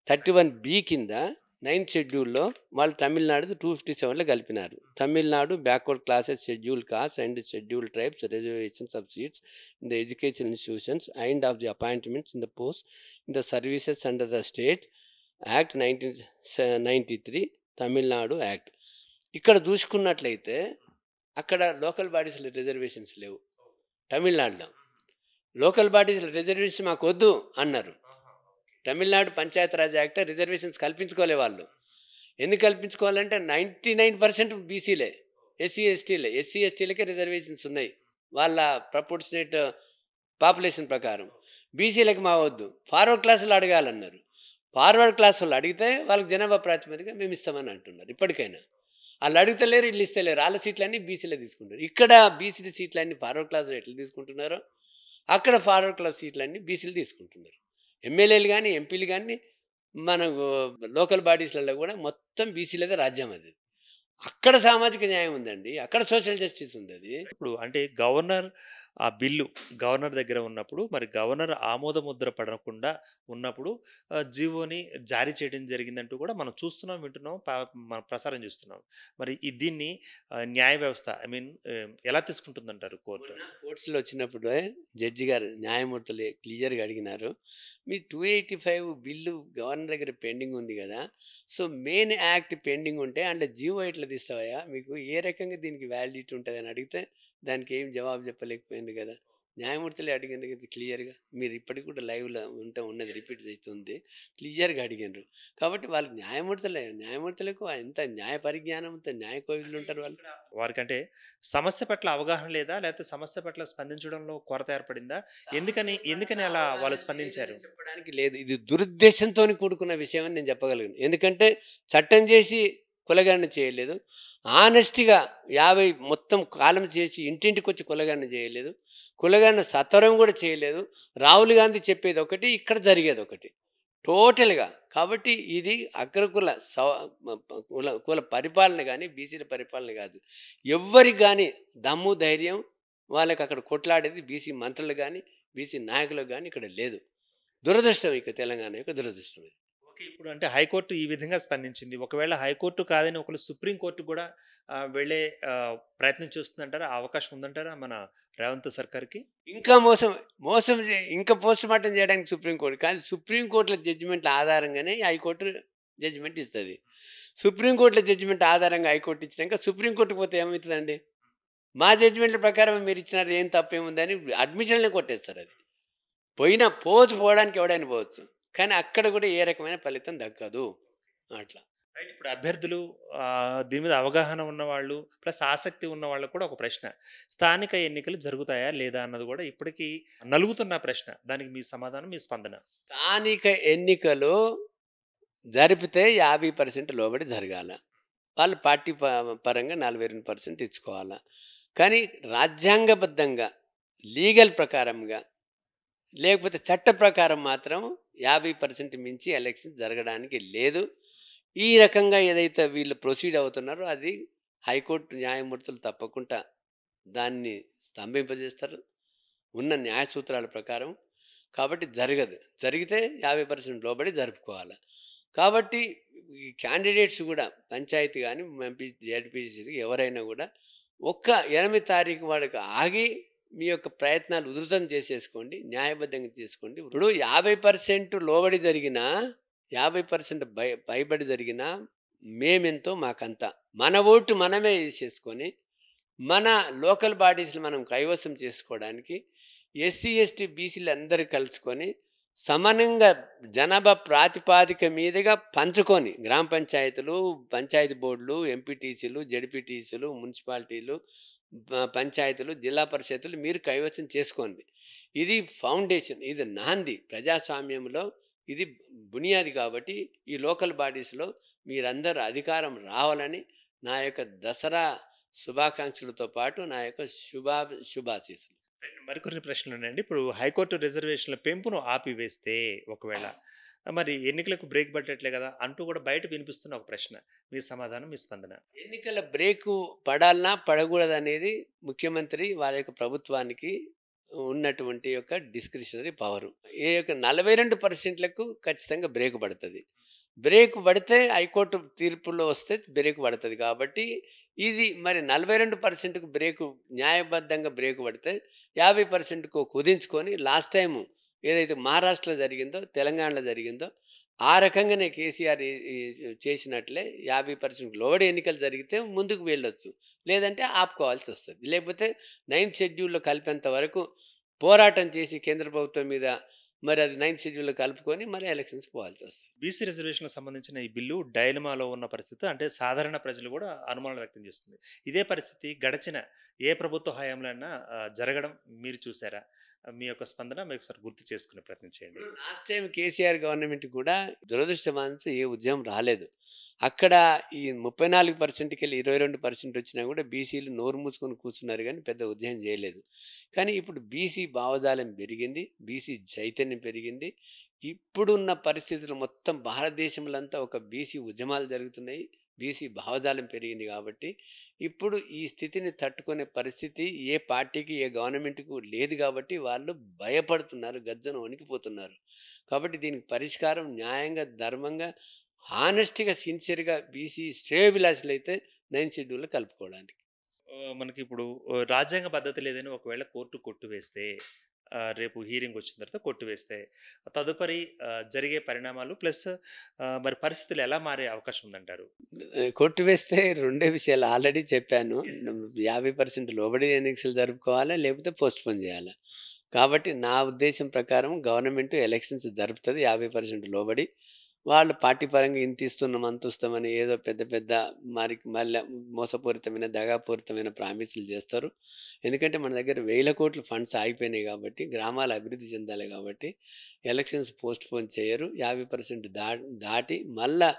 31B కింద 9th షెడ్యూల్లో వాళ్ళు తమిళనాడు 257లో కలిపినారు. Tamil Nadu backward classes schedule caste and schedule tribes reservations of seats in the education institutions and of the appointments in the post in the services under the state act 1993 Tamil Nadu act. ఇక్కడ చూసుకున్నట్లయితే అక్కడ local బాడీస్లో reservations లేవు. తమిళనాడులో local బాడీస్లో reservation మాకు వద్దు అన్నారు. Tamil Nadu Panchayati Raj act reservations కల్పించుకోలే వాళ్ళు. ఎందుకు కల్పించుకోవాలంటే 99% బీసీలే, ఎస్సీ ఎస్టీలకే రిజర్వేషన్స్ ఉన్నాయి వాళ్ళ ప్రపోర్షనేట్ పాపులేషన్ ప్రకారం. బీసీలకు మా వద్దు, ఫార్వర్డ్ క్లాసులు అడగాలన్నారు. ఫార్వర్డ్ క్లాసులు అడిగితే వాళ్ళకి జనాభా ప్రాతిపదిక మేము ఇస్తామని అంటున్నారు. ఇప్పటికైనా వాళ్ళు అడుగుతలేరు, వీళ్ళు ఇస్తలేరు. వాళ్ళ సీట్లన్నీ బీసీలే తీసుకుంటారు. ఇక్కడ బీసీల సీట్లన్నీ ఫార్వర్డ్ క్లాసులు ఎట్లా తీసుకుంటున్నారో అక్కడ ఫార్వర్డ్ క్లాస్ సీట్లన్నీ బీసీలు తీసుకుంటున్నారు. ఎమ్మెల్యేలు కానీ ఎంపీలు కానీ మనకు లోకల్ బాడీస్లలో కూడా మొత్తం బీసీలదే రాజ్యం. అది అక్కడ సామాజిక న్యాయం ఉందండి, అక్కడ సోషల్ జస్టిస్ ఉంది. అది
ఇప్పుడు అంటే గవర్నర్ ఆ బిల్లు గవర్నర్ దగ్గర ఉన్నప్పుడు మరి గవర్నర్ ఆమోద ముద్ర పడకుండా ఉన్నప్పుడు జీవోని జారీ చేయడం జరిగిందంటూ కూడా మనం చూస్తున్నాం, వింటున్నాం, మనం ప్రసారం చేస్తున్నాం. మరి దీన్ని న్యాయ వ్యవస్థ ఎలా తీసుకుంటుందంటారు కోర్టు?
కోర్ట్స్లో వచ్చినప్పుడు జడ్జి గారు న్యాయమూర్తులు క్లియర్గా అడిగినారు, మీ 285 బిల్లు గవర్నర్ దగ్గర పెండింగ్ ఉంది కదా, సో మెయిన్ యాక్ట్ పెండింగ్ ఉంటే అంటే జీవో ఎట్లా తీస్తావా, మీకు ఏ రకంగా దీనికి వ్యాలిడిటీ ఉంటుంది అని అడిగితే దానికి ఏం జవాబు చెప్పలేకపోయింది కదా. న్యాయమూర్తులే అడిగినారు కదా క్లియర్గా. మీరు ఇప్పటికి కూడా లైవ్లో ఉన్నది రిపీట్ అవుతుంది, క్లియర్గా అడిగినారు. కాబట్టి వాళ్ళు న్యాయమూర్తులకు ఎంత న్యాయ పరిజ్ఞానంతో న్యాయ కోవిలు ఉంటారు వాళ్ళు.
వారికంటే సమస్య పట్ల అవగాహన లేదా, లేకపోతే సమస్య పట్ల స్పందించడంలో కొరత ఏర్పడిందా? ఎందుకని అలా వాళ్ళు స్పందించారు
చెప్పడానికి లేదు. ఇది దురుద్దేశంతో కూడుకున్న విషయం అని నేను చెప్పగలను. ఎందుకంటే చట్టం చేసి కులగణన చేయలేదు, ఆనెస్ట్గా 50 మొత్తం కాలం చేసి ఇంటింటికి వచ్చి కులగణన చేయలేదు, కులగణన సత్వరం కూడా చేయలేదు. రాహుల్ గాంధీ చెప్పేది ఒకటి, ఇక్కడ జరిగేది ఒకటి టోటల్గా. కాబట్టి ఇది అగ్రకుల కుల పరిపాలన కానీ బీసీల పరిపాలన కాదు. ఎవ్వరికి కానీ దమ్ము ధైర్యం వాళ్ళకి అక్కడ కొట్లాడేది బీసీ మంత్రులు కానీ బీసీ నాయకులకు కానీ ఇక్కడ లేదు. దురదృష్టం, ఇక తెలంగాణ యొక్క దురదృష్టం ఇది.
ఓకే. ఇప్పుడు అంటే హైకోర్టు ఈ విధంగా స్పందించింది. ఒకవేళ హైకోర్టు కాదని ఒకళ్ళు సుప్రీంకోర్టు కూడా వెళ్ళే ప్రయత్నం చేస్తుందంటారా? అవకాశం ఉందంటారా మన రేవంత్ సర్కార్కి?
ఇంకా ఇంకా పోస్ట్ మార్టం చేయడానికి సుప్రీంకోర్టు కానీ సుప్రీంకోర్టుల జడ్జిమెంట్ల ఆధారంగానే హైకోర్టు జడ్జిమెంట్ ఇస్తుంది. సుప్రీంకోర్టుల జడ్జిమెంట్ ఆధారంగా హైకోర్టు ఇచ్చినాక సుప్రీంకోర్టుకు పోతే ఏమవుతుందండి? మా జడ్జిమెంట్ల ప్రకారం మీరు ఇచ్చినారు, ఏం తప్పేముందని అడ్మిషన్లే కొట్టేస్తారు. అది పోవడానికి ఎవడైనా పోవచ్చు, కానీ అక్కడ కూడా ఏ రకమైన ఫలితం దక్కదు అట్లా.
రైట్. ఇప్పుడు అభ్యర్థులు దీని మీద అవగాహన ఉన్నవాళ్ళు, ప్లస్ ఆసక్తి ఉన్న వాళ్ళకి కూడా ఒక ప్రశ్న. స్థానిక ఎన్నికలు జరుగుతాయా? లేదా? అన్నది కూడా ఇప్పటికీ నలుగుతున్న ప్రశ్న. దానికి మీ సమాధానం, మీ స్పందన.
స్థానిక ఎన్నికలు జరిపితే 50% లోబడి జరగాల. వాళ్ళు పార్టీ పరంగా 42% ఇచ్చుకోవాలా. కానీ రాజ్యాంగబద్ధంగా లీగల్ ప్రకారంగా లేకపోతే చట్ట ప్రకారం మాత్రం 50% మించి ఎలక్షన్ జరగడానికి లేదు. ఈ రకంగా ఏదైతే వీళ్ళు ప్రొసీడ్ అవుతున్నారో అది హైకోర్టు న్యాయమూర్తులు తప్పకుండా దాన్ని స్తంభింపజేస్తారు ఉన్న న్యాయ సూత్రాల ప్రకారం. కాబట్టి జరగదు. జరిగితే 50% లోబడి జరుపుకోవాలి. కాబట్టి ఈ క్యాండిడేట్స్ కూడా పంచాయతీ కానీ ఎంపీ జడ్పీసీ ఎవరైనా కూడా 8 తారీఖు వాడికి ఆగి మీ యొక్క ప్రయత్నాలు ఉధృతం చేసేసుకోండి, న్యాయబద్ధంగా చేసుకోండి. ఇప్పుడు 50% లోబడి జరిగినా 50% పైబడి జరిగినా మేమెంతో మాకంతా మన ఓటు మనమే వేసేసుకొని మన లోకల్ బాడీస్ని మనం కైవసం చేసుకోవడానికి ఎస్సీ ఎస్టీ బీసీలు అందరూ కలుసుకొని సమానంగా జనాభా ప్రాతిపాదిక మీదుగా పంచుకొని గ్రామ పంచాయతీలు, పంచాయతీ బోర్డులు, ఎంపీటీసీలు, జడ్పీటీసీలు, మున్సిపాలిటీలు, పంచాయతీలు, జిల్లా పరిషత్తులు మీరు కైవసం చేసుకోండి. ఇది ఫౌండేషన్, ఇది నాంది ప్రజాస్వామ్యంలో, ఇది బునియాది. కాబట్టి ఈ లోకల్ బాడీస్లో మీరందరూ అధికారం రావాలని నా యొక్క దసరా శుభాకాంక్షలతో పాటు నా యొక్క శుభాశీస్సులు.
మరికొన్ని ప్రశ్నలు ఉన్నాయండి. ఇప్పుడు హైకోర్టు రిజర్వేషన్ల పెంపును ఆపివేస్తే ఒకవేళ మరి ఎన్నికలకు బ్రేక్ పడ్డట్లే కదా అంటూ కూడా బయట వినిపిస్తున్న ఒక ప్రశ్న. మీ సమాధానం, మీ స్పందన.
ఎన్నికల బ్రేకు పడాలన్నా పడకూడదు అనేది ముఖ్యమంత్రి వారి యొక్క ప్రభుత్వానికి ఉన్నటువంటి యొక్క డిస్క్రిషనరీ పవరు. ఈ యొక్క 42%లకు ఖచ్చితంగా బ్రేక్ పడుతుంది. బ్రేక్ పడితే హైకోర్టు తీర్పులో వస్తే బ్రేక్ పడుతుంది. కాబట్టి ఇది మరి 42%కు బ్రేకు న్యాయబద్ధంగా బ్రేక్ పడితే 50%కు కుదించుకొని లాస్ట్ టైము ఏదైతే మహారాష్ట్రలో జరిగిందో, తెలంగాణలో జరిగిందో ఆ రకంగానే కేసీఆర్ చేసినట్లే 50% లోబడి ఎన్నికలు జరిగితే ముందుకు వెళ్ళొచ్చు, లేదంటే ఆపుకోవాల్సి వస్తుంది. లేకపోతే 9th షెడ్యూల్లో కలిపేంత వరకు పోరాటం చేసి కేంద్ర ప్రభుత్వం మీద మరి అది 9th షెడ్యూల్లో కలుపుకొని మరి ఎలక్షన్స్ పోవాల్సి వస్తుంది.
బీసీ రిజర్వేషన్లకు సంబంధించిన ఈ బిల్లు డైలమాలో ఉన్న పరిస్థితి, అంటే సాధారణ ప్రజలు కూడా అనుమానం వ్యక్తం చేస్తుంది. ఇదే పరిస్థితి గడిచిన ఏ ప్రభుత్వ హయాంలో జరగడం మీరు చూసారా? మీ యొక్క స్పందన మీకు ఒకసారి గుర్తు చేసుకునే ప్రయత్నం చేయండి.
లాస్ట్ టైం కేసీఆర్ గవర్నమెంట్ కూడా దురదృష్టవంతం ఏ ఉద్యమం రాలేదు. అక్కడ ఈ 34%కి వెళ్ళి 22% వచ్చినా కూడా బీసీలు నోరు మూసుకొని కూర్చున్నారు, కానీ పెద్ద ఉద్యమం చేయలేదు. కానీ ఇప్పుడు బీసీ భావజాలం పెరిగింది, బీసీ చైతన్యం పెరిగింది. ఇప్పుడున్న పరిస్థితులు మొత్తం భారతదేశంలో అంతా ఒక బీసీ ఉద్యమాలు జరుగుతున్నాయి, బీసీ భావజాలం పెరిగింది. కాబట్టి ఇప్పుడు ఈ స్థితిని తట్టుకునే పరిస్థితి ఏ పార్టీకి ఏ గవర్నమెంట్కు లేదు. కాబట్టి వాళ్ళు భయపడుతున్నారు, గజ్జను వణికిపోతున్నారు. కాబట్టి దీనికి పరిష్కారం న్యాయంగా, ధర్మంగా, హానెస్ట్గా, సిన్సియర్గా బీసీ శ్రేయోభిలాషులు అయితే 9th షెడ్యూల్లో కలుపుకోవడానికి.
మనకి ఇప్పుడు రాజ్యాంగ పద్ధతి లేదని ఒకవేళ కోర్టు కొట్టువేస్తే, రేపు హీరింగ్ వచ్చిన తర్వాత కొట్టువేస్తే తదుపరి జరిగే పరిణామాలు ప్లస్ మరి పరిస్థితులు ఎలా మారే అవకాశం ఉందంటారు?
కొట్టివేస్తే రెండే విషయాలు ఆల్రెడీ చెప్పాను. 50% లోబడి ఎన్నికలు జరుపుకోవాలా, లేకపోతే పోస్ట్పోన్ చేయాలా. కాబట్టి నా ఉద్దేశం ప్రకారం గవర్నమెంట్ ఎలక్షన్స్ జరుపుతుంది 50% లోబడి. వాళ్ళు పార్టీ పరంగా ఇంత ఇస్తున్నాం, అంత ఇస్తామని ఏదో పెద్ద పెద్ద మళ్ళీ మోసపూరితమైన, దగాపూరితమైన ప్రామిసులు చేస్తారు. ఎందుకంటే మన దగ్గర 1000 కోట్ల ఫండ్స్ ఆగిపోయినాయి. కాబట్టి గ్రామాలు అభివృద్ధి చెందాలి. కాబట్టి ఎలక్షన్స్ పోస్ట్పోన్ చేయరు. 50% దాటి మళ్ళా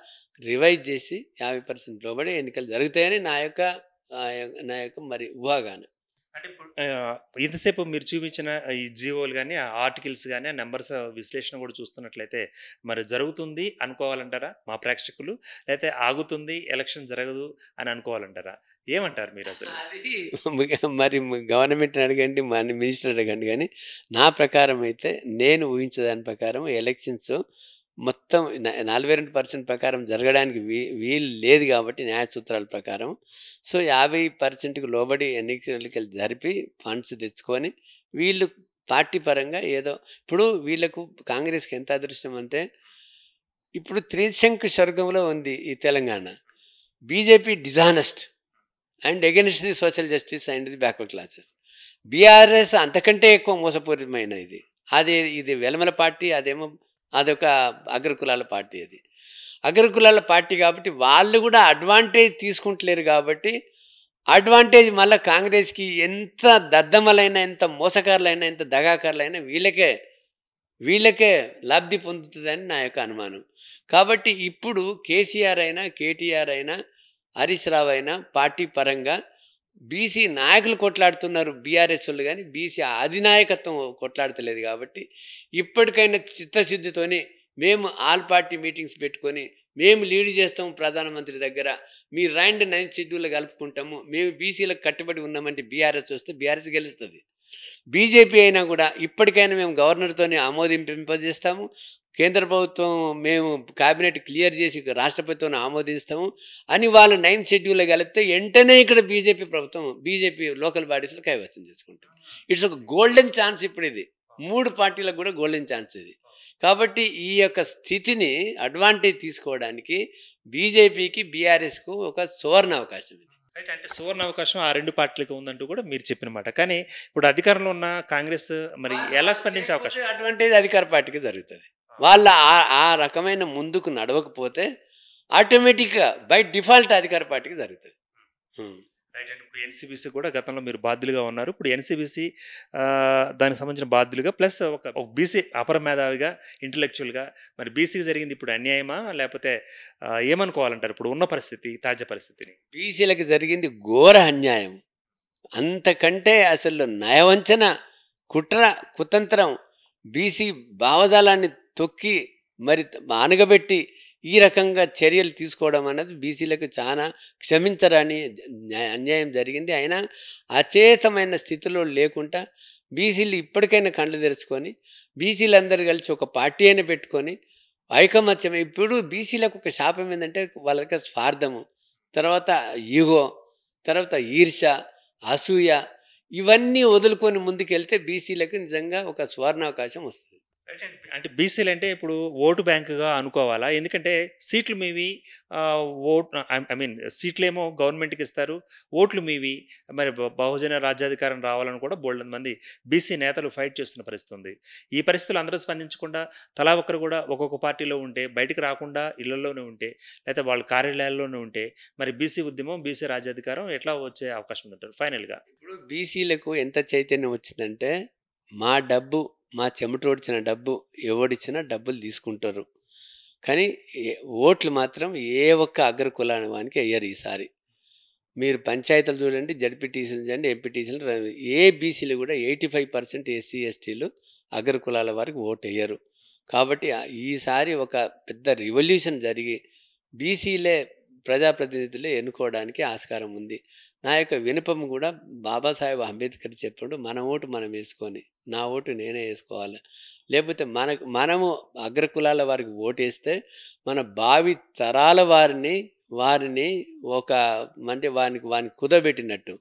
రివైజ్ చేసి 50% లోబడి ఎన్నికలు జరుగుతాయని నా యొక్క మరి ఊహాగానం.
అంటే ఇప్పుడు ఇంతసేపు మీరు చూపించిన ఈ జీవోలు కానీ, ఆ ఆర్టికల్స్ కానీ, ఆ నెంబర్స్ విశ్లేషణ కూడా చూస్తున్నట్లయితే మరి జరుగుతుంది అనుకోవాలంటారా మా ప్రేక్షకులు, లేకపోతే ఆగుతుంది, ఎలక్షన్ జరగదు అని అనుకోవాలంటారా? ఏమంటారు మీరు అసలు?
మరి గవర్నమెంట్ని అడగండి, మన మినిస్టర్ అడగండి. కానీ నా ప్రకారం అయితే నేను ఊహించేదాని ప్రకారం ఎలక్షన్స్ మొత్తం 42% ప్రకారం జరగడానికి వీలు లేదు. కాబట్టి న్యాయ సూత్రాల ప్రకారం సో 50%కు లోబడి ఎన్నికలు జరిపి ఫండ్స్ తెచ్చుకొని వీళ్ళు పార్టీ పరంగా ఏదో ఇప్పుడు వీళ్ళకు కాంగ్రెస్కి ఎంత అదృష్టం అంటే ఇప్పుడు త్రిశంకు స్వర్గంలో ఉంది ఈ Telangana. BJP dishonest and against the social justice and the backward classes. BRS అంతకంటే ఎక్కువ మోసపూరితమైన ఇది వెలమల పార్టీ, అదేమో అదొక అగ్రకులాల పార్టీ అది. అగ్రకులాల పార్టీ కాబట్టి వాళ్ళు కూడా అడ్వాంటేజ్ తీసుకుంటలేరు కాబట్టి అడ్వాంటేజ్ మళ్ళీ కాంగ్రెస్కి ఎంత దద్దమ్మలైనా, ఎంత మోసకారులైనా, ఎంత దగాకారులైనా వీళ్ళకే లబ్ధి పొందుతుందని నా యొక్క అనుమానం. కాబట్టి ఇప్పుడు కేసీఆర్ అయినా, కేటీఆర్ అయినా, హరీష్ రావు అయినా పార్టీ పరంగా బీసీ నాయకులు కొట్లాడుతున్నారు, బీఆర్ఎస్ వాళ్ళు, కానీ బీసీ అధినాయకత్వం కొట్లాడతలేదు. కాబట్టి ఇప్పటికైనా చిత్తశుద్ధితోని మేము ఆల్ పార్టీ మీటింగ్స్ పెట్టుకొని మేము లీడ్ చేస్తాము ప్రధానమంత్రి దగ్గర, మీరు రైండ్ 9th షెడ్యూల్లో కలుపుకుంటాము, మేము బీసీలకు కట్టుబడి ఉన్నామంటే బీఆర్ఎస్ వస్తే బీఆర్ఎస్ గెలుస్తుంది. బీజేపీ అయినా కూడా ఇప్పటికైనా మేము గవర్నర్తోని ఆమోదింపజేస్తాము, కేంద్ర ప్రభుత్వం మేము క్యాబినెట్ క్లియర్ చేసి రాష్ట్రపతితో ఆమోదిస్తాము అని వాళ్ళు 9th షెడ్యూల్లో కలిపితే వెంటనే ఇక్కడ బీజేపీ లోకల్ బాడీస్లో కైవసం చేసుకుంటాం. ఇట్స్ ఒక గోల్డెన్ ఛాన్స్. ఇప్పుడు ఇది 3 పార్టీలకు కూడా గోల్డెన్ ఛాన్స్ ఇది. కాబట్టి ఈ యొక్క స్థితిని అడ్వాంటేజ్ తీసుకోవడానికి బీజేపీకి, బీఆర్ఎస్కు ఒక సువర్ణ అవకాశం ఇది.
రైట్. అంటే సువర్ణ అవకాశం ఆ 2 పార్టీలకు ఉందంటూ కూడా మీరు చెప్పిన మాట. కానీ ఇప్పుడు అధికారంలో ఉన్న కాంగ్రెస్ మరి ఎలా స్పందించే అవకాశం?
అడ్వాంటేజ్ అధికార పార్టీకి జరుగుతుంది. వాళ్ళ ఆ రకమైన ముందుకు నడవకపోతే ఆటోమేటిక్గా బై డిఫాల్ట్ అధికార పార్టీకి జరుగుతుంది.
రైట్. అండ్ ఇప్పుడు ఎన్సీబీసీ కూడా గతంలో మీరు బాధ్యులుగా ఉన్నారు. ఇప్పుడు ఎన్సీబీసీ దానికి సంబంధించిన బాధ్యులుగా ప్లస్ ఒక బీసీ అపర మేధావిగా, ఇంటలెక్చువల్గా మరి బీసీకి జరిగింది ఇప్పుడు అన్యాయమా లేకపోతే ఏమనుకోవాలంటారు ఇప్పుడు ఉన్న పరిస్థితి, తాజా పరిస్థితిని?
బీసీలకు జరిగింది ఘోర అన్యాయం. అంతకంటే అసలు నయవంచన, కుట్ర, కుతంత్రం, బీసీ భావజాలాన్ని తొక్కి మరి అనగబెట్టి ఈ రకంగా చర్యలు తీసుకోవడం అనేది బీసీలకు చాలా క్షమించరాని అన్యాయం జరిగింది. అయినా అచేతమైన స్థితిలో లేకుండా బీసీలు ఇప్పటికైనా కళ్ళు తెరుచుకొని బీసీలందరూ కలిసి ఒక పార్టీ అయినా పెట్టుకొని ఐకమత్యం. ఇప్పుడు బీసీలకు ఒక శాపం ఏంటంటే వాళ్ళకి స్వార్థము, తర్వాత ఈగో, తర్వాత ఈర్ష, అసూయ, ఇవన్నీ వదులుకొని ముందుకెళ్తే బీసీలకు నిజంగా ఒక సువర్ణావకాశం వస్తుంది.
అంటే బీసీలు అంటే ఇప్పుడు ఓటు బ్యాంకుగా అనుకోవాలా? ఎందుకంటే సీట్లు మీవి, సీట్లేమో గవర్నమెంట్కి ఇస్తారు, ఓట్లు మీవి. మరి బహుజన రాజ్యాధికారం రావాలని కూడా బోల్డెన్ మంది బీసీ నేతలు ఫైట్ చేస్తున్న పరిస్థితి ఉంది. ఈ పరిస్థితులు అందరూ స్పందించకుండా తలా ఒక్కరు కూడా ఒక్కొక్క పార్టీలో ఉంటే, బయటకు రాకుండా ఇళ్లలోనే ఉంటే, లేకపోతే వాళ్ళ కార్యాలయాల్లోనే ఉంటే మరి బీసీ ఉద్యమం, బీసీ రాజ్యాధికారం ఎట్లా వచ్చే అవకాశం ఉందంటారు ఫైనల్గా?
ఇప్పుడు బీసీలకు ఎంత చైతన్యం వచ్చిందంటే మా చెమటోడ్చిన డబ్బు ఎవడిచ్చినా డబ్బులు తీసుకుంటారు, కానీ ఓట్లు మాత్రం ఏ ఒక్క అగ్రకులాని వానికి అయ్యారు. ఈసారి మీరు పంచాయతీలు చూడండి, జడ్పీటీసీలు చూడండి, ఎంపీటీసీలు, ఏ బీసీలు కూడా 85% ఎస్సీ ఎస్టీలు అగ్రకులాల వారికి ఓటు వేయరు. కాబట్టి ఈసారి ఒక పెద్ద రివల్యూషన్ జరిగి బీసీలే ప్రజాప్రతినిధులే ఎన్నుకోవడానికి ఆస్కారం ఉంది. నా యొక్క వినపం కూడా బాబాసాహెబ్ అంబేద్కర్ చెప్పాడు, మన ఓటు మనం వేసుకొని, నా ఓటు నేనే వేసుకోవాలి. లేకపోతే మనము అగ్రకులాల వారికి ఓటేస్తే మన భావి తరాల వారిని ఒక అంటే వానికి కుదబెట్టినట్టు,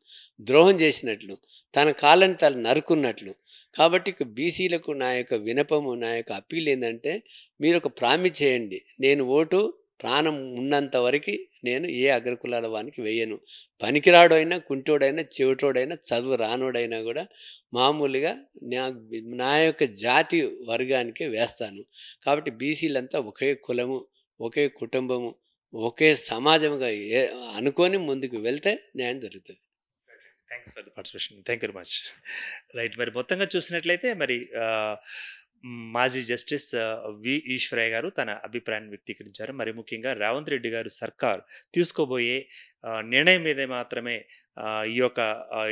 ద్రోహం చేసినట్లు, తన కాళ్ళని తను నరుకున్నట్లు. కాబట్టి బీసీలకు నా యొక్క వినపము, నా యొక్క అప్పీల్ ఏంటంటే మీరు ఒక ప్రామిస్ చేయండి, నేను ఓటు ప్రాణం ఉన్నంత వరకు నేను ఏ అగ్రకులాల వానికి వేయను. పనికిరాడైనా, కుంటోడైనా, చెవిటోడైనా, చదువు రానోడైనా కూడా మామూలుగా నా యొక్క జాతి వర్గానికే వేస్తాను. కాబట్టి బీసీలంతా ఒకే కులము, ఒకే కుటుంబము, ఒకే సమాజంగా అనుకొని ముందుకు వెళ్తే న్యాయం జరుగుతుంది.
Thanks for the participation. Thank you very much. Right. మరి మొత్తంగా చూసినట్లయితే మరి మాజీ జస్టిస్ వి ఈశ్వరయ్య గారు తన అభిప్రాయాన్ని వ్యక్తీకరించారు. మరి ముఖ్యంగా రేవంత్ రెడ్డి గారు సర్కార్ తీసుకోబోయే నిర్ణయం మీదే మాత్రమే ఈ యొక్క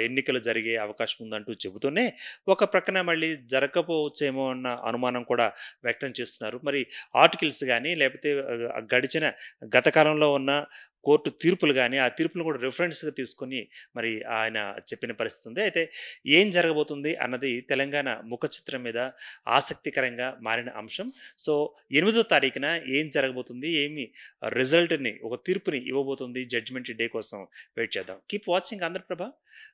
ఎన్నికలు జరిగే అవకాశం ఉందంటూ చెబుతూనే ఒక ప్రక్కన మళ్ళీ జరగకపోవచ్చేమో అన్న అనుమానం కూడా వ్యక్తం చేస్తున్నారు. మరి ఆర్టికల్స్ కానీ లేకపోతే గడిచిన గత కాలంలో ఉన్న కోర్టు తీర్పులు కానీ ఆ తీర్పులు కూడా రిఫరెన్స్గా తీసుకొని మరి ఆయన చెప్పిన పరిస్థితి ఉంది. అయితే ఏం జరగబోతుంది అన్నది తెలంగాణ ముఖ చిత్రం మీద ఆసక్తికరంగా మారిన అంశం. సో 8వ తారీఖున ఏం జరగబోతుంది, ఏమి రిజల్ట్ని, ఒక తీర్పుని ఇవ్వబోతుంది జడ్జిమెంట్ డే కోసం వెయిట్ చేద్దాం. Keep watching Andhra Prabha.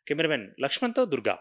కెమెరామెన్ లక్ష్మణ్తో దుర్గా.